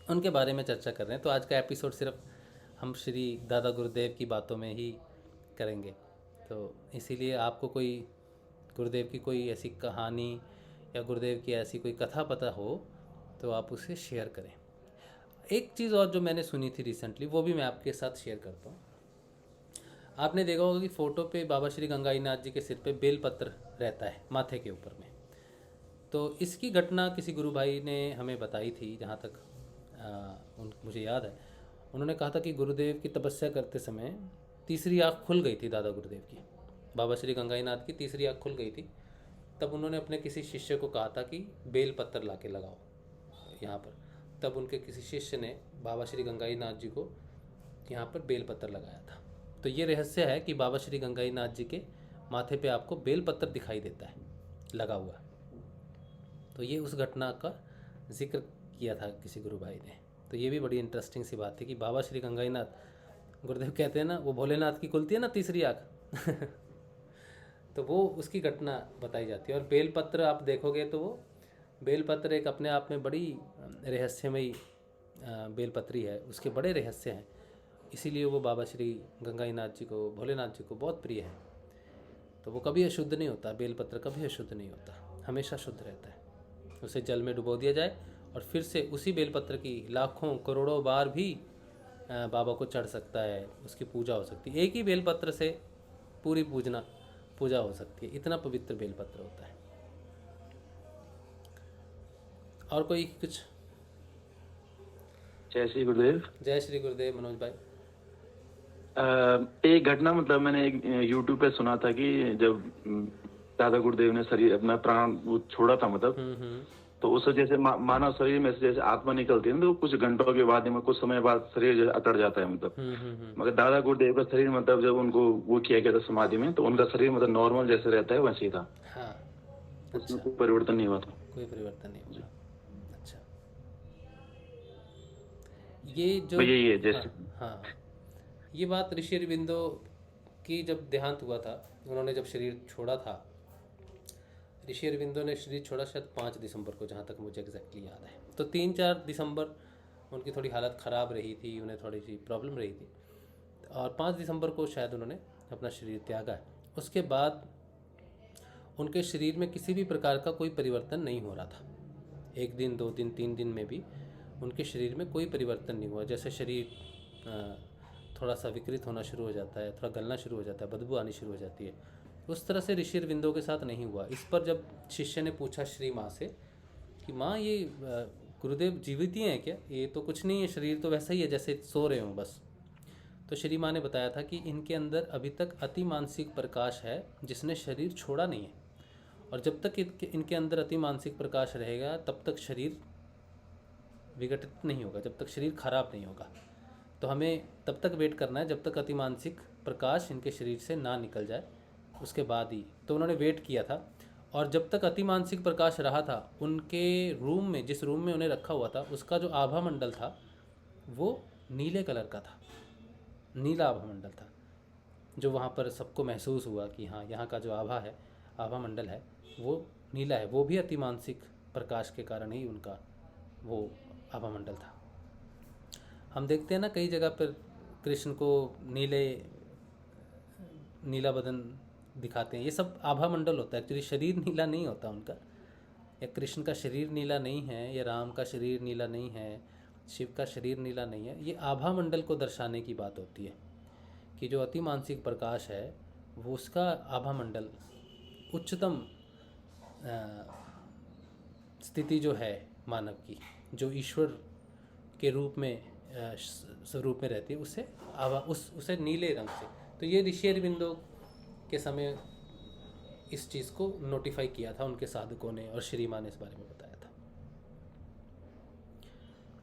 उनके बारे में चर्चा कर रहे हैं। तो आज का एपिसोड सिर्फ हम श्री दादा गुरुदेव की बातों में ही करेंगे। तो इसीलिए आपको कोई गुरुदेव की कोई ऐसी कहानी या गुरुदेव की ऐसी कोई कथा पता हो तो आप उसे शेयर करें। एक चीज़ और जो मैंने सुनी थी रिसेंटली, वो भी मैं आपके साथ शेयर करता हूँ। आपने देखा होगा कि फ़ोटो पे बाबा श्री गंगाईनाथ जी के सिर पे बेलपत्र रहता है माथे के ऊपर में। तो इसकी घटना किसी गुरु भाई ने हमें बताई थी, जहाँ तक मुझे याद है। उन्होंने कहा था कि गुरुदेव की तपस्या करते समय तीसरी आँख खुल गई थी दादा गुरुदेव की, बाबा श्री गंगाईनाथ की तीसरी आँख खुल गई थी। तब उन्होंने अपने किसी शिष्य को कहा था कि बेल पत्थर ला के लगाओ यहाँ पर। तब उनके किसी शिष्य ने बाबा श्री गंगाईनाथ जी को यहाँ पर बेल पत्थर लगाया था। तो ये रहस्य है कि बाबा श्री गंगाईनाथ जी के माथे पे आपको बेल पत्थर दिखाई देता है लगा हुआ। तो ये उस घटना का जिक्र किया था किसी गुरु भाई ने। तो ये भी बड़ी इंटरेस्टिंग सी बात है कि बाबा श्री गंगाईनाथ, गुरुदेव कहते हैं ना, वो भोलेनाथ की खुलती है ना तीसरी आँख तो वो उसकी घटना बताई जाती है। और बेलपत्र आप देखोगे तो वो बेलपत्र एक अपने आप में बड़ी रहस्यमयी बेलपत्री है, उसके बड़े रहस्य हैं। इसीलिए वो बाबा श्री गंगाईनाथ जी को, भोलेनाथ जी को बहुत प्रिय है। तो वो कभी अशुद्ध नहीं होता, बेलपत्र कभी अशुद्ध नहीं होता, हमेशा शुद्ध रहता है। उसे जल में डुबो दिया जाए और फिर से उसी बेलपत्र की लाखों करोड़ों बार भी बाबा को चढ़ सकता है, उसकी पूजा हो सकती है। एक ही बेलपत्र से पूरी पूजा हो सकती है, इतना पवित्र बेलपत्र होता है। और कोई कुछ? जय श्री गुरुदेव। जय श्री गुरुदेव मनोज भाई। एक घटना, मतलब मैंने एक यूट्यूब पे सुना था कि जब दादा गुरुदेव ने शरीर अपना प्राण वो छोड़ा था, मतलब तो उस जैसे मानव शरीर में से जैसे आत्मा निकलती है तो कुछ घंटों के बाद में, कुछ समय बाद शरीर जैसे अकड़ जाता है मतलब। मगर दादा गुरुदेव का शरीर, मतलब जब उनको वो किया गया था समाधि में, तो उनका शरीर मतलब नॉर्मल जैसे रहता है वैसे ही था। हाँ, उसमें कोई परिवर्तन नहीं हुआ था। कोई परिवर्तन नहीं हुआ। अच्छा, ये जो यही है जैसे। हाँ, ये बात ऋषि अरविंदो की जब देहांत हुआ था, उन्होंने जब शरीर छोड़ा था, ऋषि अरविंदो ने शरीर छोड़ा शायद 5 दिसंबर को, जहाँ तक मुझे एग्जैक्टली याद है। तो 3-4 दिसंबर उनकी थोड़ी हालत ख़राब रही थी, उन्हें थोड़ी सी प्रॉब्लम रही थी, और 5 दिसंबर को शायद उन्होंने अपना शरीर त्यागा है। उसके बाद उनके शरीर में किसी भी प्रकार का कोई परिवर्तन नहीं हो रहा था। 1 दिन, 2 दिन, 3 दिन में भी उनके शरीर में कोई परिवर्तन नहीं हुआ। जैसे शरीर थोड़ा सा विकृत होना शुरू हो जाता है, थोड़ा गलना शुरू हो जाता है, बदबू आनी शुरू हो जाती है, उस तरह से ऋषि अरविंदो के साथ नहीं हुआ। इस पर जब शिष्य ने पूछा श्री माँ से कि माँ, ये गुरुदेव जीवित ही हैं क्या? ये तो कुछ नहीं है, शरीर तो वैसा ही है जैसे सो रहे हों बस। तो श्री माँ ने बताया था कि इनके अंदर अभी तक अति मानसिक प्रकाश है जिसने शरीर छोड़ा नहीं है, और जब तक इनके अंदर अति मानसिक प्रकाश रहेगा तब तक शरीर विघटित नहीं होगा, जब तक शरीर खराब नहीं होगा। तो हमें तब तक वेट करना है जब तक अति मानसिक प्रकाश इनके शरीर से ना निकल जाए, उसके बाद ही। तो उन्होंने वेट किया था, और जब तक अति मानसिक प्रकाश रहा था, उनके रूम में, जिस रूम में उन्हें रखा हुआ था, उसका जो आभा मंडल था वो नीले कलर का था, नीला आभा मंडल था, जो वहाँ पर सबको महसूस हुआ कि हाँ, यहाँ का जो आभा है, आभा मंडल है, वो नीला है। वो भी अति मानसिक प्रकाश के कारण ही उनका वो आभा मंडल था। हम देखते हैं ना कई जगह पर कृष्ण को नीला बदन दिखाते हैं, ये सब आभा मंडल होता है। एक्चुअली शरीर नीला नहीं होता उनका, या कृष्ण का शरीर नीला नहीं है, या राम का शरीर नीला नहीं है, शिव का शरीर नीला नहीं है। ये आभा मंडल को दर्शाने की बात होती है कि जो अति मानसिक प्रकाश है वो उसका आभा मंडल, उच्चतम स्थिति जो है मानव की, जो ईश्वर के रूप में स्वरूप में रहती है, उसे उसे नीले रंग से। तो ये ऋषि अरविंदो के समय इस चीज़ को नोटिफाई किया था उनके साधकों ने, और श्री माँ ने इस बारे में बताया था।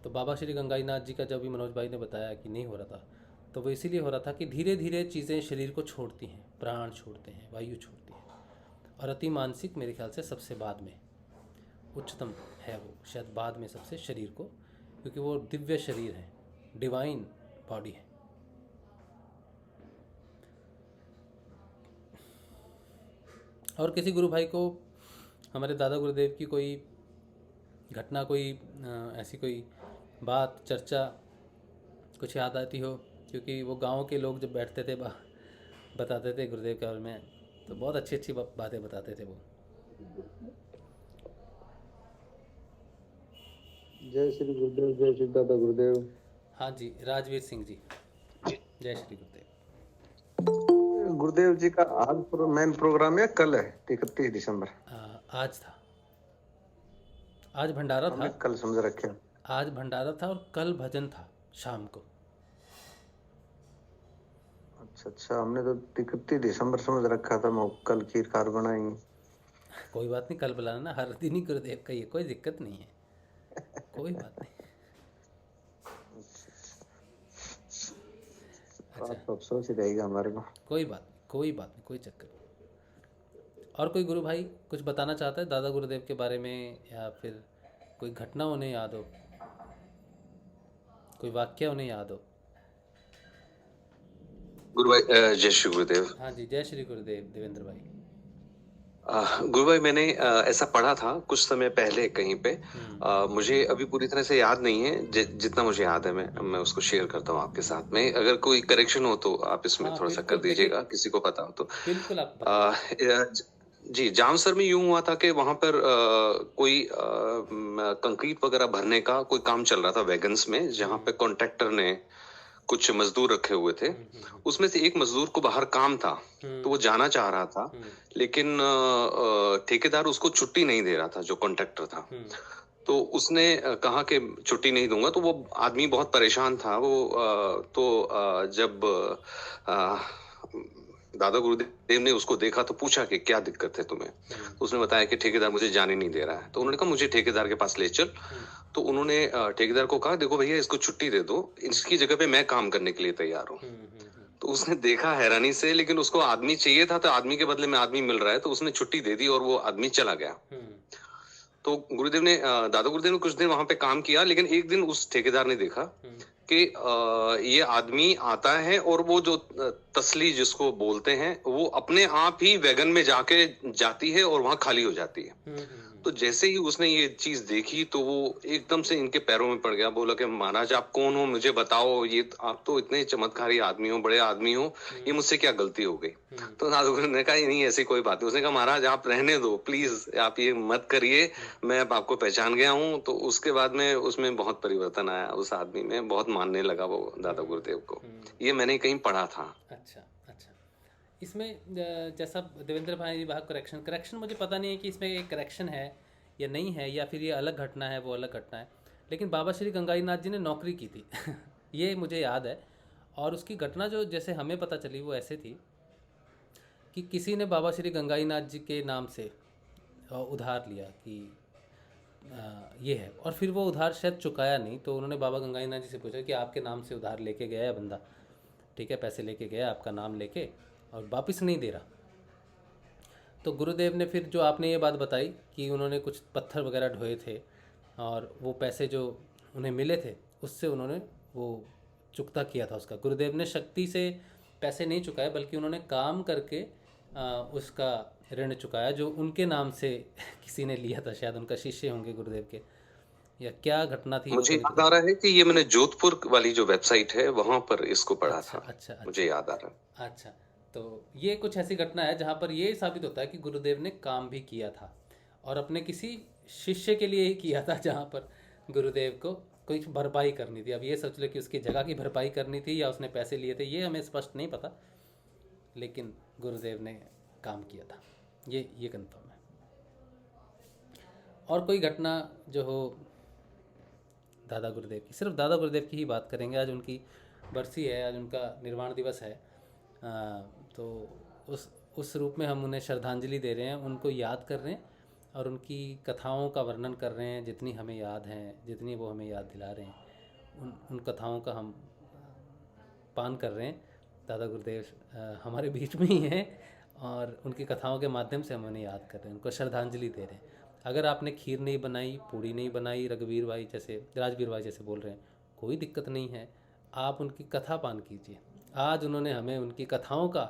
तो बाबा श्री गंगाई नाथ जी का जब भी मनोज भाई ने बताया कि नहीं हो रहा था, तो वो इसीलिए हो रहा था कि धीरे धीरे चीज़ें शरीर को छोड़ती हैं, प्राण छोड़ते हैं, वायु छोड़ती हैं। और अति मानसिक मेरे ख्याल से सबसे बाद में उच्चतम है, वो शायद बाद में सबसे शरीर को, क्योंकि वो दिव्य शरीर है, डिवाइन बॉडी है। और किसी गुरु भाई को हमारे दादा गुरुदेव की कोई घटना, कोई ऐसी कोई बात, चर्चा कुछ याद आती हो, क्योंकि वो गांव के लोग जब बैठते थे बताते थे गुरुदेव के बारे में, तो बहुत अच्छी अच्छी बातें बताते थे वो। जय श्री गुरुदेव, जय श्री दादा गुरुदेव। हाँ जी, राजवीर सिंह जी, जय श्री गुरुदेव। गुरुदेव जी का आज मेन प्रोग्राम है, कल है 31 दिसंबर? आज था, आज भंडारा था, कल समझ रखे। आज भंडारा था और कल भजन था शाम को। अच्छा, हमने तो 31 दिसंबर समझ रखा था, मैं कल खीर खार बनाएंगे। कोई बात नहीं, कल बुलाना ना, हर दिन ही गुरुदेव का, ये कोई दिक्कत नहीं है, कोई बात नहीं। अच्छा, अफसोस ही रहेगा हमारे को। कोई बात नहीं, कोई चक्कर नहीं। और कोई गुरु भाई कुछ बताना चाहता है दादा गुरुदेव के बारे में, या फिर कोई घटना उन्हें याद हो, कोई वाक्य उन्हें याद हो? गुरु भाई जय श्री गुरुदेव। हाँ जी, जय श्री गुरुदेव देवेंद्र भाई। गुरु भाई, मैंने ऐसा पढ़ा था कुछ समय पहले कहीं पे, मुझे अभी पूरी तरह से याद नहीं है, जितना मुझे याद है मैं उसको शेयर करता हूँ आपके साथ में। अगर कोई करेक्शन हो तो आप इसमें थोड़ा सा कर दीजिएगा, किसी को पता हो तो। बिल्कुल आप जी, जामसर में यूं हुआ था कि वहां पर कोई कंक्रीट वगैरह भरने का कोई काम चल रहा था वैगन्स में, जहां पे कॉन्ट्रैक्टर ने कुछ मजदूर रखे हुए थे। उसमें से एक मजदूर को बाहर काम था, तो वो जाना चाह रहा था, लेकिन ठेकेदार उसको छुट्टी नहीं दे रहा था, जो कॉन्ट्रैक्टर था। तो उसने कहा कि छुट्टी नहीं दूंगा, तो वो आदमी बहुत परेशान था। वो जब दादा गुरुदेव ने उसको देखा तो पूछा कि क्या दिक्कत है तुम्हें। तो उसने बताया कि ठेकेदार मुझे जाने नहीं दे रहा है। तो उन्होंने कहा मुझे ठेकेदार के पास ले चल। तो उन्होंने ठेकेदार को कहा, देखो भैया, इसको छुट्टी दे दो, इसकी जगह पे मैं काम करने के लिए तैयार हूँ। तो उसने देखा हैरानी से, लेकिन उसको आदमी चाहिए था, तो आदमी के बदले में आदमी मिल रहा है, तो उसने छुट्टी दे दी और वो आदमी चला गया। तो गुरुदेव ने, दादा गुरुदेव ने कुछ दिन वहां पे काम किया, लेकिन एक दिन उस ठेकेदार ने देखा कि ये आदमी आता है और वो जो तसली जिसको बोलते हैं, वो अपने आप ही वैगन में जाके जाती है और वहां खाली हो जाती है। तो जैसे ही उसने ये चीज देखी तो वो एकदम से इनके पैरों में पड़ गया। बोला कि महाराज आप कौन हो, मुझे बताओ, ये आप तो इतने चमत्कारी आदमी हो, बड़े आदमी हो, ये मुझसे क्या गलती हो गई। तो दादा ने कहा नहीं, ऐसी कोई बात नहीं। उसने कहा महाराज आप रहने दो प्लीज, आप ये मत करिए, मैं अब आपको पहचान गया हूँ। तो उसके बाद में उसमें बहुत परिवर्तन आया, उस आदमी में बहुत मानने लगा वो दादा गुरुदेव को। ये मैंने कहीं पढ़ा था। अच्छा, इसमें जैसा देवेंद्र भाई करेक्शन मुझे पता नहीं है कि इसमें एक करेक्शन है या नहीं है, या फिर ये अलग घटना है, वो अलग घटना है। लेकिन बाबा श्री गंगाई नाथ जी ने नौकरी की थी ये मुझे याद है। और उसकी घटना जो जैसे हमें पता चली वो ऐसे थी कि किसी ने बाबा श्री गंगाई नाथ जी के नाम से उधार लिया कि ये है, और फिर वो उधार शायद चुकाया नहीं। तो उन्होंने बाबा गंगाई नाथ जी से पूछा कि आपके नाम से उधार लेके गया है बंदा, ठीक है, पैसे लेके गया आपका नाम लेके और वापस नहीं दे रहा। तो गुरुदेव ने फिर जो आपने ये बात बताई कि उन्होंने कुछ पत्थर वगैरह ढोए थे और वो पैसे जो उन्हें मिले थे उससे उन्होंने वो चुकता किया था उसका। गुरुदेव ने शक्ति से पैसे नहीं चुकाए, बल्कि उन्होंने काम करके उसका ऋण चुकाया जो उनके नाम से किसी ने लिया था, शायद उनका शिष्य होंगे गुरुदेव के, या क्या घटना थी। मुझे याद आ रहा है कि ये मैंने जोधपुर वाली जो वेबसाइट है वहां पर इसको पढ़ा था। अच्छा, मुझे याद आ रहा है। अच्छा, तो ये कुछ ऐसी घटना है जहाँ पर ये साबित होता है कि गुरुदेव ने काम भी किया था और अपने किसी शिष्य के लिए ही किया था, जहाँ पर गुरुदेव को कोई भरपाई करनी थी। अब ये सोच लो कि उसकी जगह की भरपाई करनी थी या उसने पैसे लिए थे, ये हमें स्पष्ट नहीं पता, लेकिन गुरुदेव ने काम किया था, ये कंफर्म है। और कोई घटना जो हो दादा गुरुदेव की, सिर्फ दादा गुरुदेव की ही बात करेंगे। आज उनकी बरसी है, आज उनका निर्वाण दिवस है, तो उस रूप में हम उन्हें श्रद्धांजलि दे रहे हैं, उनको याद कर रहे हैं और उनकी कथाओं का वर्णन कर रहे हैं, जितनी हमें याद हैं, जितनी वो हमें याद दिला रहे हैं, उन कथाओं का हम पान कर रहे हैं। दादा गुरुदेव हमारे बीच में ही हैं और उनकी कथाओं के माध्यम से हम उन्हें याद कर रहे हैं, उनको श्रद्धांजलि दे रहे हैं। अगर आपने खीर नहीं बनाई, पूड़ी नहीं बनाई, राजवीर भाई जैसे बोल रहे हैं, कोई दिक्कत नहीं है, आप उनकी कथा पान कीजिए। आज उन्होंने हमें उनकी कथाओं का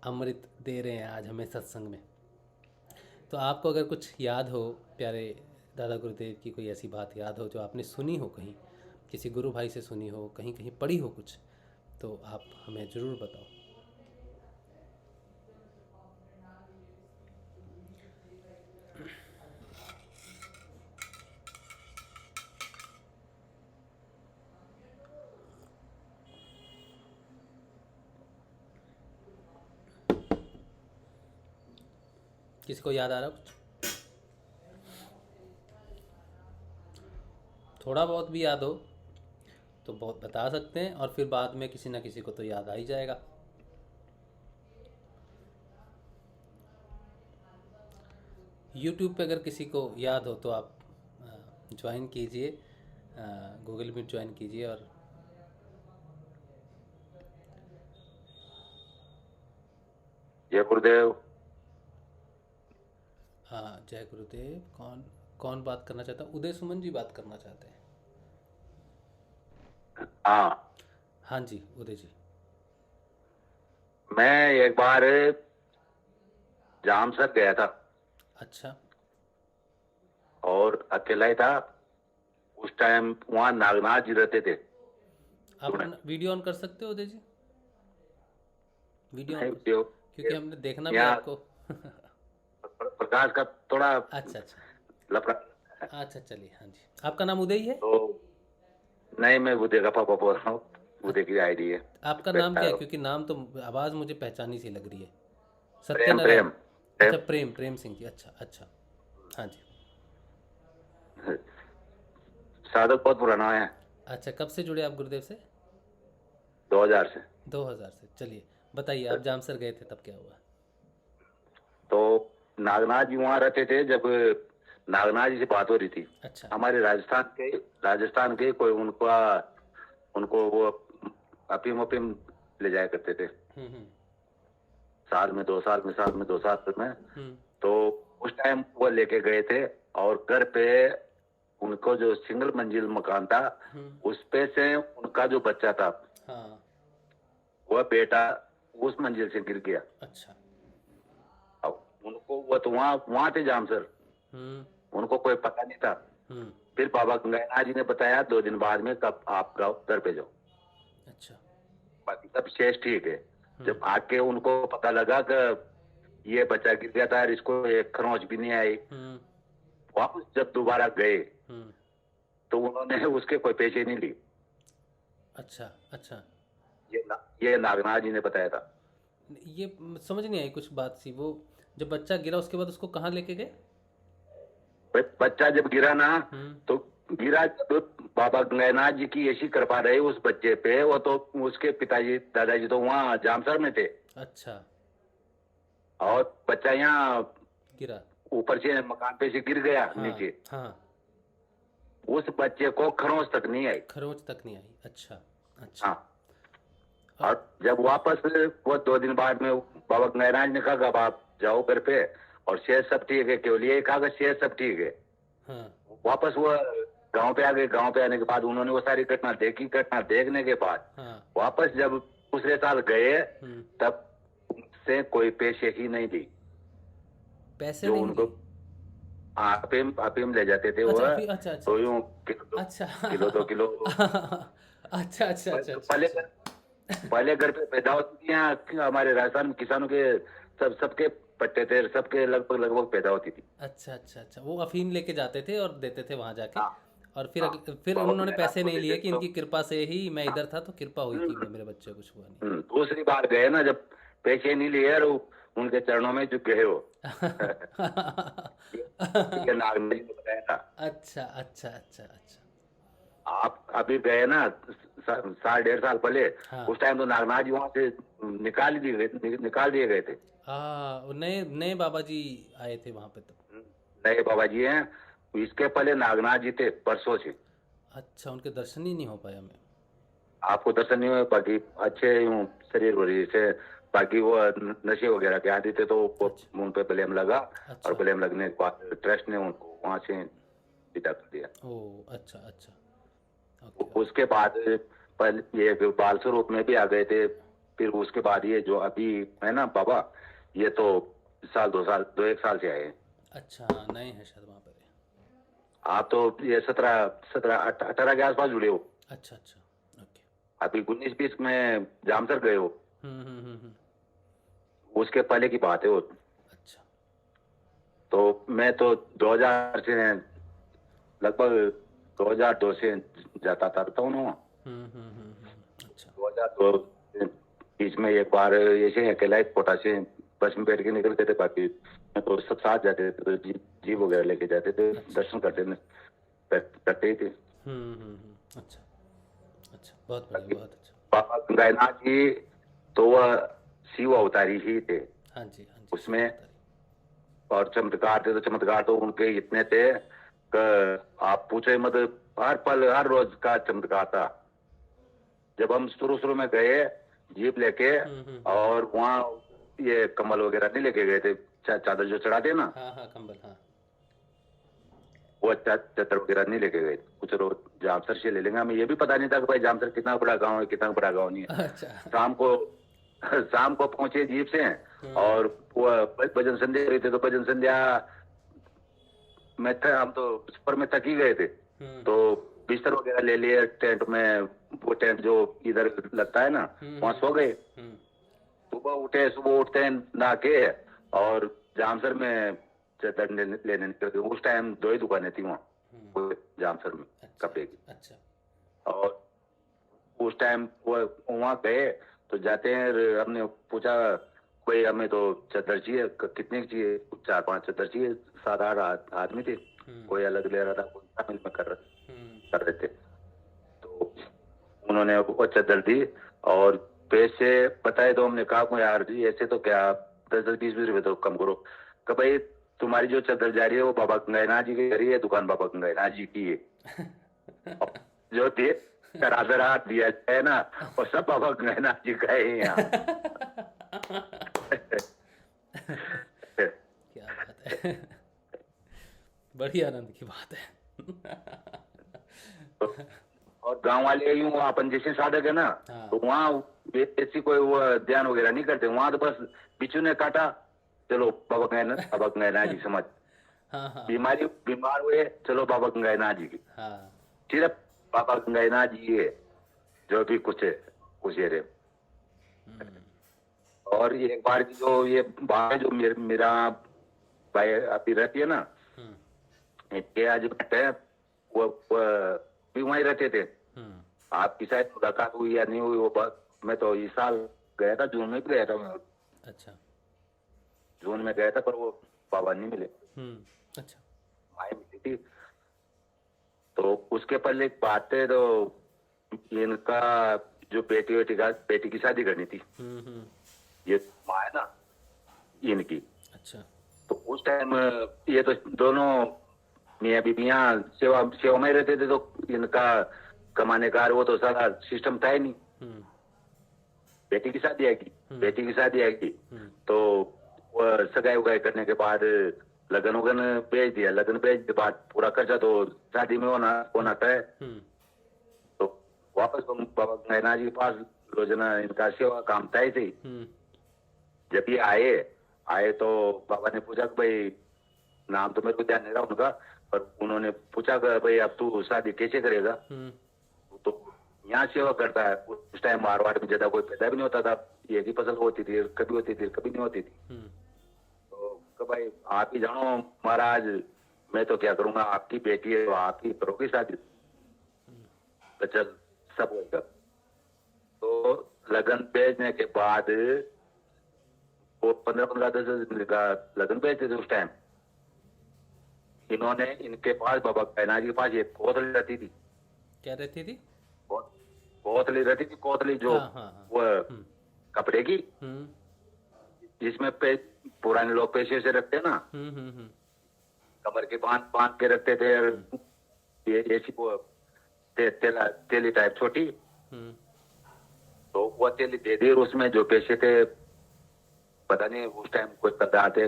अमृत दे रहे हैं आज हमें सत्संग में। तो आपको अगर कुछ याद हो, प्यारे दादा गुरुदेव की कोई ऐसी बात याद हो जो आपने सुनी हो, कहीं किसी गुरु भाई से सुनी हो, कहीं कहीं पढ़ी हो कुछ, तो आप हमें ज़रूर बताओ। किसी को याद आ रहा कुछ? थोड़ा बहुत भी याद हो तो बहुत बता सकते हैं, और फिर बाद में किसी ना किसी को तो याद आ ही जाएगा। YouTube पे अगर किसी को याद हो तो आप ज्वाइन कीजिए, गूगल मीट ज्वाइन कीजिए। और जय गुरुदेव। हाँ, जय गुरुदेव। कौन बात करना चाहता है? उदय सुमन जी बात करना चाहते हैं। हाँ जी, उदय जी। मैं एक बार जामसर गया था। अच्छा। और अकेला ही था उस टाइम, वहाँ नागनाथ जी रहते थे। आप वीडियो ऑन कर सकते हो उदय जी? वीडियो क्योंकि हमने देखना भी आपको प्रकाश का थोड़ा अच्छा लफड़ा। अच्छा, चलिए। हाँ जी, आपका नाम उदय ही है? तो नहीं, मैं उदय का पापा बोल रहा हूँ। उदय की आईडी है। आपका नाम क्या है? क्योंकि नाम तो आवाज मुझे पहचानी सी लग रही है। प्रेम। अच्छा, प्रेम सिंह जी। अच्छा। हाँ जी। साधक बहुत पुराना है। अच्छा, कब से जुड़े आप गुरुदेव से? 2000 से। 2000 से। चलिए बताइए, आप जामसर गए थे तब क्या हुआ? तो नागनाथ जी वहाँ रहते थे। जब नागनाथ जी से बात हो रही थी। अच्छा। हमारे राजस्थान के कोई उनको वो अफीम ले जाया करते थे। साल में 2 साल में। तो उस टाइम वो लेके गए थे और घर पे उनको जो सिंगल मंजिल मकान था उस पे से उनका जो बच्चा था वह बेटा उस मंजिल से गिर गया। अच्छा। अब उनको वो तो वहाँ थे जामसर, उनको कोई पता नहीं था। फिर बाबा गंगानाथ जी ने बताया 2 दिन बाद में कब आप घर पे जाओ। अच्छा। बाकी सब शेष ठीक है। जब आके उनको पता लगा कि ये बच्चा गिर गया था, इसको एक खरोंच भी नहीं आई, वापस जब दोबारा गए तो उन्होंने उसके कोई पैसे नहीं ली। अच्छा। ये नागनाथ जी ने बताया था। ये समझ नहीं आई कुछ बात सी। वो जब बच्चा गिरा उसके बाद उसको कहाँ लेके गए? बच्चा जब गिरा ना तो गिरा तो बाबा गंगानाथ जी की ऐसी कृपा रही उस बच्चे पे। वो तो उसके पिताजी दादाजी तो वहाँ जामसर में थे। अच्छा। और बच्चा यहाँ गिरा, ऊपर से मकान पे से गिर गया नीचे। उस बच्चे को खरोंच तक नहीं आई। अच्छा। हाँ। और जब वापस वो 2 दिन बाद में बाबा गंगानाथ ने कहा अब आप जाओ घर पे और शेष सब ठीक है, केवल ये कागज शेष सब ठीक है। वापस वो गांव पे आ गए। गांव पे आने के बाद उन्होंने वो सारी घटना देखने के बाद वापस जब दूसरे साल गए तब उनसे कोई पैसे ही नहीं दी। पैसे जो नहीं उनको अफीम ले जाते थे। वो तो यूं किलो 2 किलो। अच्छा। पहले घर पे पैदा होती थी यहाँ हमारे राजस्थान किसानों के सबके पट्टे थे, सबके लगभग पैदा होती थी। अच्छा। वो अफीम लेके जाते थे और देते थे वहां जाके। और फिर उन्होंने पैसे नहीं लिए कि इनकी कृपा से ही मैं इधर था, तो कृपा हुई कि मेरे बच्चे को कुछ हुआ नहीं। दूसरी बार गए ना जब पैसे नहीं लिए और उनके चरणों में झुक गए हो। ये नागनाथ जी ने बताया था। अच्छा। आप अभी गए ना 1.5 साल पहले। उस टाइम तो नागनाथ जी वहाँ से निकाल दिए गए थे। नए बाबा जी आए थे वहाँ पे। तो नए बाबा जी हैं, इसके पहले नागनाथ जी थे परसों से। अच्छा, उनके दर्शन ही नहीं हो पाया हमें। आपको दर्शन नहीं हुए, बाकी अच्छे यूं शरीर वरीर से, बाकी वो नशे वगैरह के आदि थे तो उन पे ब्लेम लगा। और ब्लेम लगने के बाद ट्रस्ट ने उनको वहां से विदा कर दिया। ओह, अच्छा अच्छा। उसके बाद पहले ये बाल स्वरूप में भी आ गए थे, फिर उसके बाद ये जो अभी है ना बाबा, ये तो साल 1 साल से आए। अच्छा, नए हैं शायद वहाँ पर। आप तो ये 18 के आसपास जुड़े हो। अच्छा अच्छा, ओके। अभी 19-20 में जामसर गए हो। उसके पहले की बात है वो। अच्छा। तो मैं तो 2000 से लगभग 2002 से जाता रहता हूँ ना। अच्छा। 2002 बीच में एक बार ऐसे अकेला एक कोटा से बस में बैठ के निकल गए थे, बाकी तो सब साथ जाते थे, तो जीप वगैरह लेके जाते थे। दर्शन करते ही थे। अच्छा अच्छा, बहुत बढ़िया, बहुत अच्छा। बाबा गंगानाथ जी तो वह शिव अवतारी ही थे। हाँ जी, हाँ जी। उसमें और चमत्कार थे, तो चमत्कार तो उनके इतने थे कि आप पूछे मत, हर पल हर रोज का चमत्कार था। जब हम शुरू में गए जीप लेके, और वहाँ ये कम्बल वगैरह नहीं लेके गए थे, चादर जो चढ़ाते ना, हाँ कंबल, हाँ, वो चादर वगैरह नहीं लेके गए। कुछ रोज जामसर से ले लेंगे। हमें ये भी पता नहीं था कि भाई जामसर कितना बड़ा गांव है, कितना बड़ा गांव नहीं है। अच्छा। शाम को पहुंचे जीप से, और वो भजन संध्या रही थी, तो भजन संध्या में हम तो सफर में थक ही गए थे, तो बिस्तर वगैरह ले लिए टेंट में। वो टेंट जो इधर लगता है ना, वहाँ सो गए। सुबह उठते नहा के और जामसर में चादर लेने निकल गए। उस टाइम 2 ही दुकानें थी वहाँ जामसर में, कपड़े की। अच्छा। और उस टाइम वो वहाँ गए तो जाते हैं, हमने पूछा कोई हमें तो चादर चाहिए, कितने की चाहिए? 4-5 चादर चाहिए। 7-8 आदमी थे, कोई अलग ले रहा था, कोई शामिल में कर रहे थे। तो उन्होंने वो चादर दी और पैसे बताए, तो हमने कहा यार जी ऐसे तो क्या 10-20 रुपए तो कम करो। कि भाई तुम्हारी जो चादर जा रही है वो बाबा गंगानाथ जी की जा रही है, दुकान बाबा गंगानाथ जी की है। जो थे करादरा दिया है ना, और सब बाबा गंगानाथ जी का है यहाँ। क्या बात है, बड़ी आनंद की बात है। और गांव वाले यूं अपन जैसे साधक है ना, तो वहाँ ऐसी कोई वो ध्यान वगैरह नहीं करते। वहाँ तो बस बिच्छू ने काटा, चलो बाबा गंगानाथ जी समझ। बीमार हुए, चलो बाबा गंगानाथ जी की। सिर्फ बाबा गंगानाथ जी है जो भी कुछ है उस एरिया। और एक बार की जो ये बात है, जो मेरा भाई अभी रहती है ना, आज है वो भी वहीं रहते थे। आपकी शायद मुलाकात हुई या नहीं हुई वो बात, मैं तो इस साल गया था, जून में भी गया था मैं। अच्छा। जून में गया था, पर वो बाबा नहीं मिले। अच्छा। माए मिली थी। तो उसके पहले एक बात है, तो इनका जो बेटी की शादी करनी थी, ये माँ है ना इनकी। अच्छा। तो उस टाइम ये तो दोनों मियाँ बीबियाँ सेवा में रहते थे, तो इनका कमाने का वो तो सारा सिस्टम था ही नहीं। बेटी की शादी आएगी तो वो सगाई उगाई करने के बाद लगन भेज दिया। लगन भेज के बाद पूरा खर्चा तो शादी में होना तय। तो वापस बाबा गंगानाथ जी के पास रोजाना इनका सेवा काम तय थी। जब ये आए तो बाबा ने पूछा कि भाई, नाम तो मेरे को ध्यान नहीं रहा उनका, पर उन्होंने पूछा कि भाई अब तू शादी कैसे करेगा? तो यहाँ सेवा करता है। उस टाइम मारवाड़ में ज्यादा कोई पैदा भी नहीं होता था, एक ही फसल होती थी, कभी होती थी कभी नहीं होती थी। तो भाई आप ही जानो महाराज, मैं तो क्या करूंगा, आपकी बेटी है तो आप ही करोगी शादी, तो चल सब होगा। तो लगन भेजने के बाद वो 15-10 दिन का लगन भेजते थे। उस टाइम इन्होंने इनके पास बाबा गंगानाथ जी के पास एक कोतली रहती थी। क्या रहती थी? कोतली रहती थी, कोतली जो वो कपड़े की, जिसमें पुराने लोग पैसे से रखते हैं ना, कमर के बांध के रखते थे, ये ऐसी वो तेली टाइप छोटी, तो वो तेली दे दी। उसमें जो पैसे थे पता नहीं उस टाइम कोई पता थे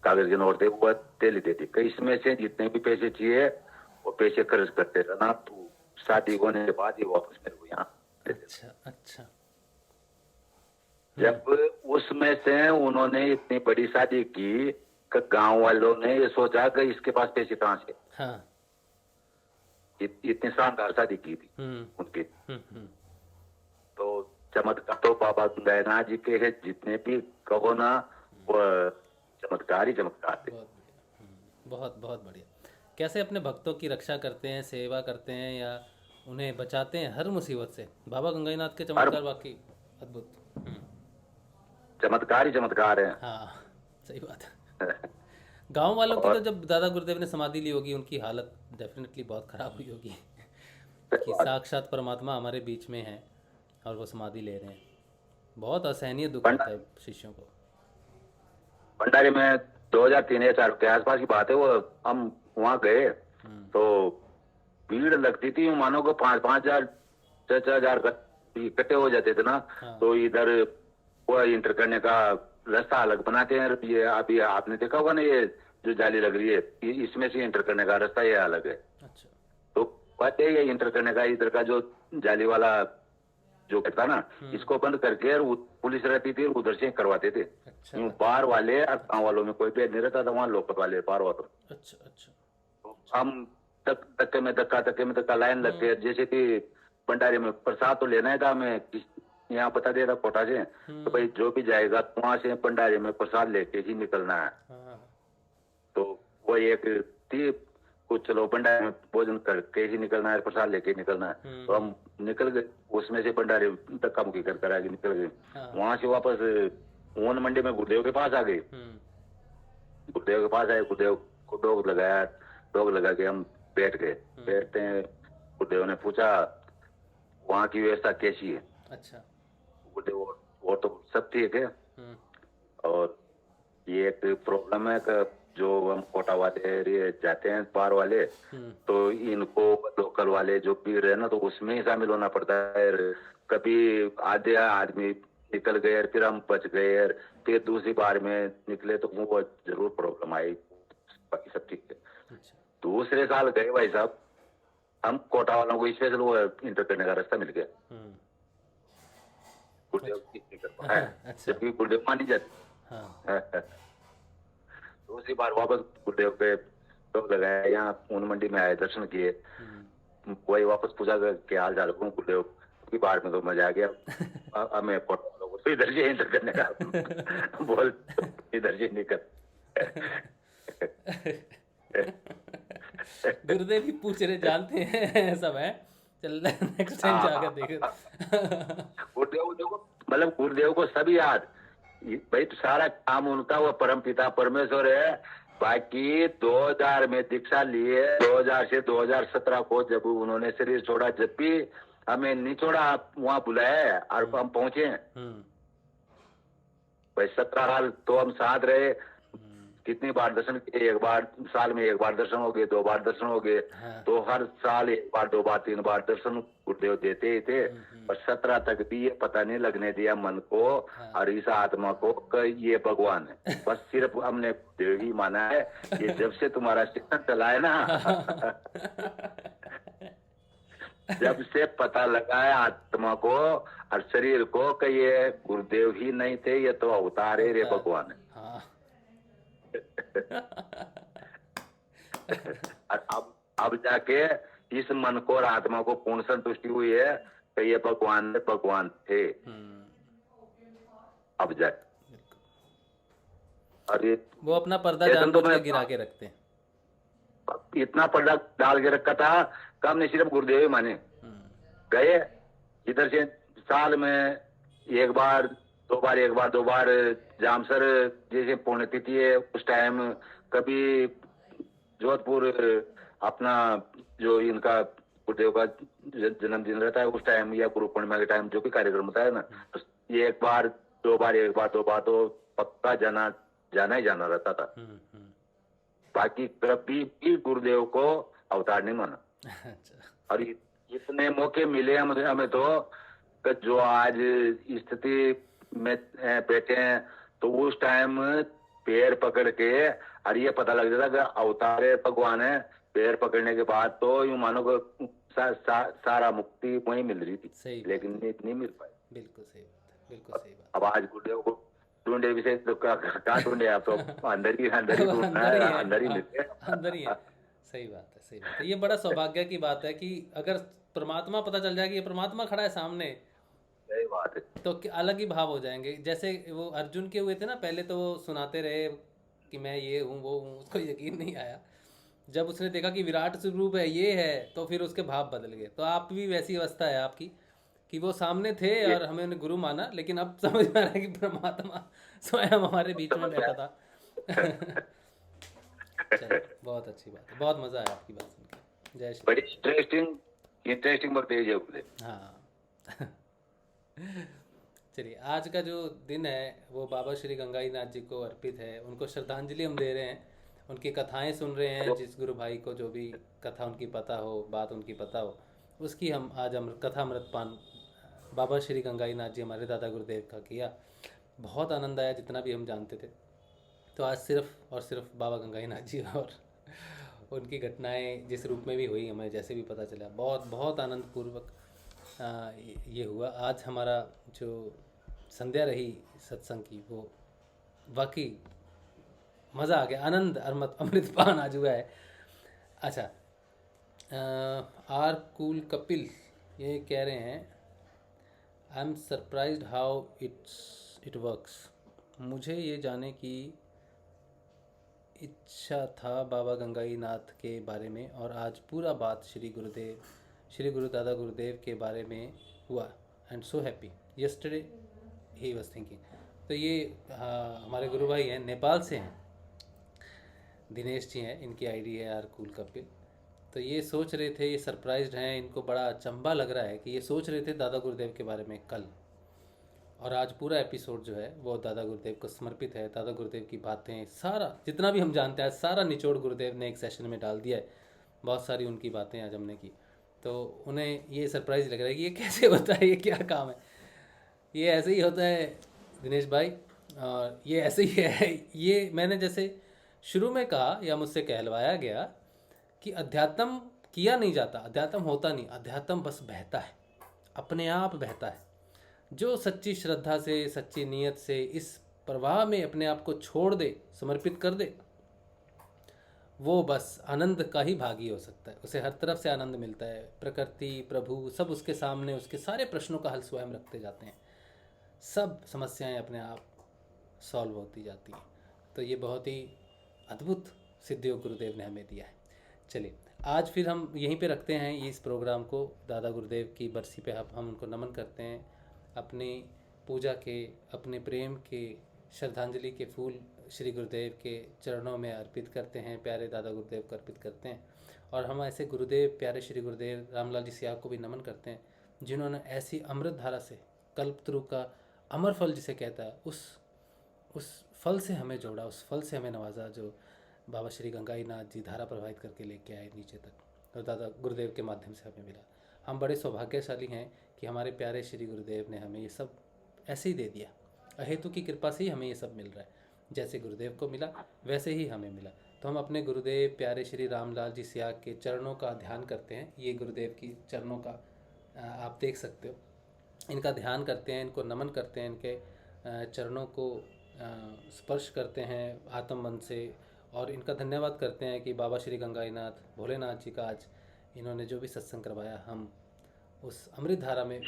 कागज के नोट थे, वो तेली दे दी। इसमें से जितने भी पैसे चाहिए वो पैसे खर्च करते रहना, तो शादी होने के बाद ही वापस मेरे को यहाँ। अच्छा। जब उसमें से उन्होंने इतनी बड़ी शादी की कि गांव वालों ने ये सोचा कि इसके पास पैसे कहाँ से। हाँ। इतनी शानदार शादी की थी उनकी। तो चमत्कार तो बाबा गंगानाथ जी के है, जितने भी कहो ना वो चमत्कार ही चमत्कार थे। बहुत बहुत बढ़िया। कैसे अपने भक्तों की रक्षा करते हैं, सेवा करते हैं या उन्हें बचाते हैं हर मुसीबत से। बाबा गंगानाथ के चमत्कार वाकई अद्भुत, चमत्कार ही चमत्कार है। हाँ सही बात है। गांव वालों की तो जब दादा गुरुदेव ने समाधि ली होगी उनकी हालत डेफिनेटली बहुत खराब हुई होगी कि साक्षात परमात्मा हमारे बीच में है और वो समाधि ले रहे हैं। बहुत असहनीय दुख होता है शिष्यों को। भंडारी में 2003 या 2004 के आसपास की बात है, वो हम वहाँ गए तो भीड़ लगती थी, मानो को 5,000 6,000 इकट्ठे हो जाते थे ना। तो इधर वो इंटर करने का रास्ता अलग बनाते हैं। ये अभी आपने देखा होगा ना, ये जो जाली लग रही है इसमें से इंटर करने का रास्ता ये अलग है। अच्छा। तो बात ये इंटर करने का इधर का जो जाली वाला जो कहता ना, इसको बंद करके पुलिस रहती थी, उधर से करवाते थे। अच्छा। बाहर वाले और गाँव वालों में कोई भेद नहीं रहता था, वहाँ लोकल वाले बाहर वालों। अच्छा। तो हम धक्के में धक्का लाइन लग गए। जैसे कि भंडारी में प्रसाद तो लेना है था, हमें यहाँ बता दे रहा कोटा से, तो भाई जो भी जाएगा वहां से भंडारी में प्रसाद लेके ही निकलना है। तो वो एक थी कुछ, चलो भंडारी में भोजन करके ही निकलना है, प्रसाद लेके निकलना है। तो हम निकल गए, उसमें से भंडारी धक्का मुक्की कर आगे निकल गए। वहां से वापस ऊन मंडी में गुरुदेव के पास आ गए। गुरुदेव के पास आए, गुरुदेव को डॉग लगा के हम बैठ गए। बैठते हैं, गुरुदेव ने पूछा वहाँ की व्यवस्था कैसी है। अच्छा। गुरुदेव वो तो सब ठीक है, और ये एक प्रॉब्लम है कि जो हम कोटा वाले जाते हैं बाहर वाले, तो इनको लोकल वाले जो भीड़ है ना, तो उसमें ही शामिल होना पड़ता है। कभी आधे आदमी निकल गए, फिर हम बच गए, फिर दूसरी बार में निकले तो वो जरूर प्रॉब्लम आई। बाकी सब ठीक है। अच्छा। दूसरे साल गए भाई साहब, हम कोटा वालों को स्पेशल वो इंटर करने का रास्ता मिल गया। गुरुदेव की कृपा है, जबकि गुरुदेव मानी जाती। दूसरी बार वापस गुरुदेव पे लोग लगाया, यहाँ ऊन मंडी में आए, दर्शन किए। वही वापस पूछा क्या हाल चाल गुरुदेव की बार में, तो मजा आ गया। हमें कोटा वालों को तो इधर से इंटर करने का बोल, इधर से निकल। गुरुदेव ही पूछ रहे, जानते हैं सब है, चल नेक्स्ट टाइम जाकर देखें। गुरुदेव देखो, मतलब गुरुदेव को सभी याद भाई, तो सारा काम उनका, वो परम पिता परमेश्वर है। बाकी 2000 में दीक्षा लिए, 2000 से 2017 को जब उन्होंने शरीर छोड़ा, जब भी हमें नहीं छोड़ा, वहाँ बुलाया और हम पहुंचे। भाई 17 साल तो हम साथ रहे। कितनी बार दर्शन किए, एक बार साल में, एक बार दर्शन हो गए, 2 बार दर्शन हो गए। तो हर साल 1 बार 2 बार 3 बार दर्शन गुरुदेव देते ही थे। और 17 तक भी ये पता नहीं लगने दिया मन को और इस आत्मा को कि ये भगवान है। बस सिर्फ हमने देव ही माना है कि जब से तुम्हारा शिक्षण चला है ना, जब से पता लगा है आत्मा को और शरीर को कि ये गुरुदेव ही नहीं थे, ये तो अवतार है, ये भगवान है। और अब जाके इस मन को और आत्मा को पूर्ण संतुष्टि हुई है कि ये भगवान थे। अब जाके और ये वो अपना पर्दा जानबूझ के गिरा के रखते हैं। इतना पर्दा डाल के रखा था कि हमने सिर्फ गुरुदेव ही माने। गए इधर से साल में 1 बार 2 बार, 1 बार 2 बार जामसर जैसे पुण्यतिथि है उस टाइम, कभी जोधपुर अपना जो इनका गुरुदेव का जन्मदिन रहता है उस टाइम, या गुरु पूर्णिमा के टाइम जो भी कार्यक्रम होता है ना, तो 1 बार 2 बार 1 बार 2 बार तो पक्का जाना ही जाना रहता था। बाकी कभी भी गुरुदेव को अवतार नहीं माना। और इतने मौके मिले हमें तो कि जो आज स्थिति में बैठे हैं तो उस टाइम पैर पकड़ के और ये पता लग जाता कि अवतारे भगवान है। पैर पकड़ने के बाद तो यूं मानो को सारा मुक्ति वहीं मिल रही थी, लेकिन नहीं मिल पाई। बिल्कुल सही बात है, बिल्कुल सही बात। अब आज गुरुदेव को ढूंढे विषय तो कहाँ ढूंढे आप, तो अंदर ही ढूंढना है, अंदर ही मिलते, अंदर ही है। सही बात है, सही बात है। ये बड़ा सौभाग्य की बात है कि अगर परमात्मा पता चल जाए कि ये परमात्मा खड़ा है सामने, सही बात है, तो अलग ही भाव हो जाएंगे। जैसे वो अर्जुन के हुए थे ना, पहले तो वो सुनाते रहे कि मैं ये हूँ वो हूँ, उसको यकीन नहीं आया। जब उसने देखा कि विराट स्वरूप है ये है, तो फिर उसके भाव बदल गए। तो आप भी वैसी अवस्था है आपकी कि वो सामने थे और हमें उन्हें गुरु माना, लेकिन अब समझ में आ रहा है कि परमात्मा स्वयं हमारे बीच में बैठा था। चलो, बहुत अच्छी बात है, बहुत मजा आया आपकी बात सुनकर। जय श्री। बड़ी इंटरेस्टिंग बात है। हाँ। चलिए, आज का जो दिन है वो बाबा श्री गंगाई नाथ जी को अर्पित है। उनको श्रद्धांजलि हम दे रहे हैं, उनकी कथाएं सुन रहे हैं। जिस गुरु भाई को जो भी कथा उनकी पता हो, बात उनकी पता हो, उसकी हम आज कथा अमृतपान बाबा श्री गंगाई नाथ जी हमारे दादा गुरुदेव का किया। बहुत आनंद आया जितना भी हम जानते थे। तो आज सिर्फ और सिर्फ बाबा गंगाई नाथ जी और उनकी घटनाएं जिस रूप में भी हुई, हमें जैसे भी पता चला, बहुत बहुत आनंदपूर्वक ये हुआ। आज हमारा जो संध्या रही सत्संग की, वो वाकई मज़ा आ गया, आनंद अमृतपान आज हुआ है। अच्छा, आर कूल कपिल ये कह रहे हैं, I am surprised how it works. मुझे ये जाने की इच्छा था बाबा गंगाई नाथ के बारे में, और आज पूरा बात श्री गुरु दादा गुरुदेव के बारे में हुआ। And so happy yesterday he was thinking. तो ये हमारे गुरु भाई हैं, नेपाल से हैं, दिनेश जी हैं, इनकी आईडी है आर कूल कपिल। तो ये सोच रहे थे, ये सरप्राइज्ड हैं, इनको बड़ा अचंभा लग रहा है कि ये सोच रहे थे दादा गुरुदेव के बारे में कल, और आज पूरा एपिसोड जो है वो दादा गुरुदेव को समर्पित है। दादा गुरुदेव की बातें, सारा जितना भी हम जानते हैं, सारा निचोड़ गुरुदेव ने एक सेशन में डाल दिया है। बहुत सारी उनकी बातें आज हमने की, तो उन्हें ये सरप्राइज लग रहा है कि ये कैसे होता है, ये क्या काम है। ये ऐसे ही होता है दिनेश भाई, और ये ऐसे ही है। ये मैंने जैसे शुरू में कहा या मुझसे कहलवाया गया कि अध्यात्म किया नहीं जाता, अध्यात्म होता नहीं, अध्यात्म बस बहता है, अपने आप बहता है। जो सच्ची श्रद्धा से, सच्ची नीयत से इस प्रवाह में अपने आप को छोड़ दे, समर्पित कर दे, वो बस आनंद का ही भागी हो सकता है। उसे हर तरफ से आनंद मिलता है। प्रकृति, प्रभु सब उसके सामने, उसके सारे प्रश्नों का हल स्वयं रखते जाते हैं, सब समस्याएं अपने आप सॉल्व होती जाती हैं। तो ये बहुत ही अद्भुत सिद्धियों गुरुदेव ने हमें दिया है। चलिए, आज फिर हम यहीं पे रखते हैं इस प्रोग्राम को। दादा गुरुदेव की बरसी पे हम उनको नमन करते हैं, अपनी पूजा के, अपने प्रेम के, श्रद्धांजलि के फूल श्री गुरुदेव के चरणों में अर्पित करते हैं, प्यारे दादा गुरुदेव को अर्पित करते हैं। और हम ऐसे गुरुदेव, प्यारे श्री गुरुदेव रामलाल जी सियाग को भी नमन करते हैं, जिन्होंने ऐसी अमृत धारा से, कल्पतरु का अमर फल जिसे कहता है, उस फल से हमें जोड़ा, उस फल से हमें नवाजा, जो बाबा श्री गंगाई नाथ जी धारा प्रवाहित करके लेके आए नीचे तक, और दादा गुरुदेव के माध्यम से हमें मिला। हम बड़े सौभाग्यशाली हैं कि हमारे प्यारे श्री गुरुदेव ने हमें ये सब ऐसे ही दे दिया। अहेतु की कृपा से ही हमें ये सब मिल रहा है। जैसे गुरुदेव को मिला वैसे ही हमें मिला। तो हम अपने गुरुदेव प्यारे श्री रामलाल जी सियाग के चरणों का ध्यान करते हैं। ये गुरुदेव की चरणों का आप देख सकते हो, इनका ध्यान करते हैं, इनको नमन करते हैं, इनके चरणों को स्पर्श करते हैं आत्म मन से, और इनका धन्यवाद करते हैं कि बाबा श्री गंगाई नाथ भोलेनाथ जी का आज इन्होंने जो भी सत्संग करवाया, हम उस अमृत धारा में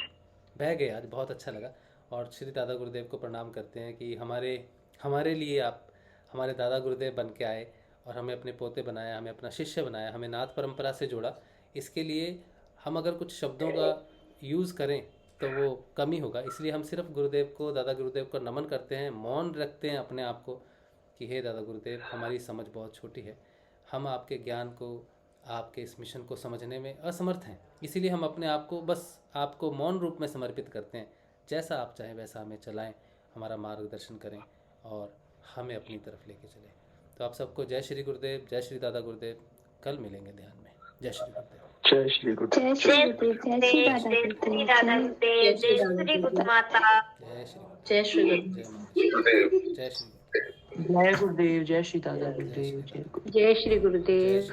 बह गए। आज बहुत अच्छा लगा। और श्री दादा गुरुदेव को प्रणाम करते हैं कि हमारे लिए आप हमारे दादा गुरुदेव बन के आए और हमें अपने पोते बनाया, हमें अपना शिष्य बनाया, हमें नाथ परंपरा से जोड़ा। इसके लिए हम अगर कुछ शब्दों का यूज़ करें तो वो कम ही होगा। इसलिए हम सिर्फ गुरुदेव को, दादा गुरुदेव को नमन करते हैं, मौन रखते हैं अपने आप को कि हे दादा गुरुदेव, हमारी समझ बहुत छोटी है, हम आपके ज्ञान को, आपके इस मिशन को समझने में असमर्थ हैं। इसीलिए हम अपने आप को बस आपको मौन रूप में समर्पित करते हैं। जैसा आप चाहें वैसा हमें चलाएं, हमारा मार्गदर्शन करें और हमें अपनी तरफ लेके चलें। तो आप सबको जय श्री गुरुदेव, जय श्री दादा गुरुदेव। कल मिलेंगे ध्यान में। जय श्री गुरुदेव। जय श्री गुरुदेव। जय श्री गुरुदेव, जय श्री दादा गुरुदेव, जय श्री गुरु माता, जय श्री जय श्री जय श्री जय गुरुदेव, जय श्री दादा गुरुदेव, जय श्री गुरुदेव।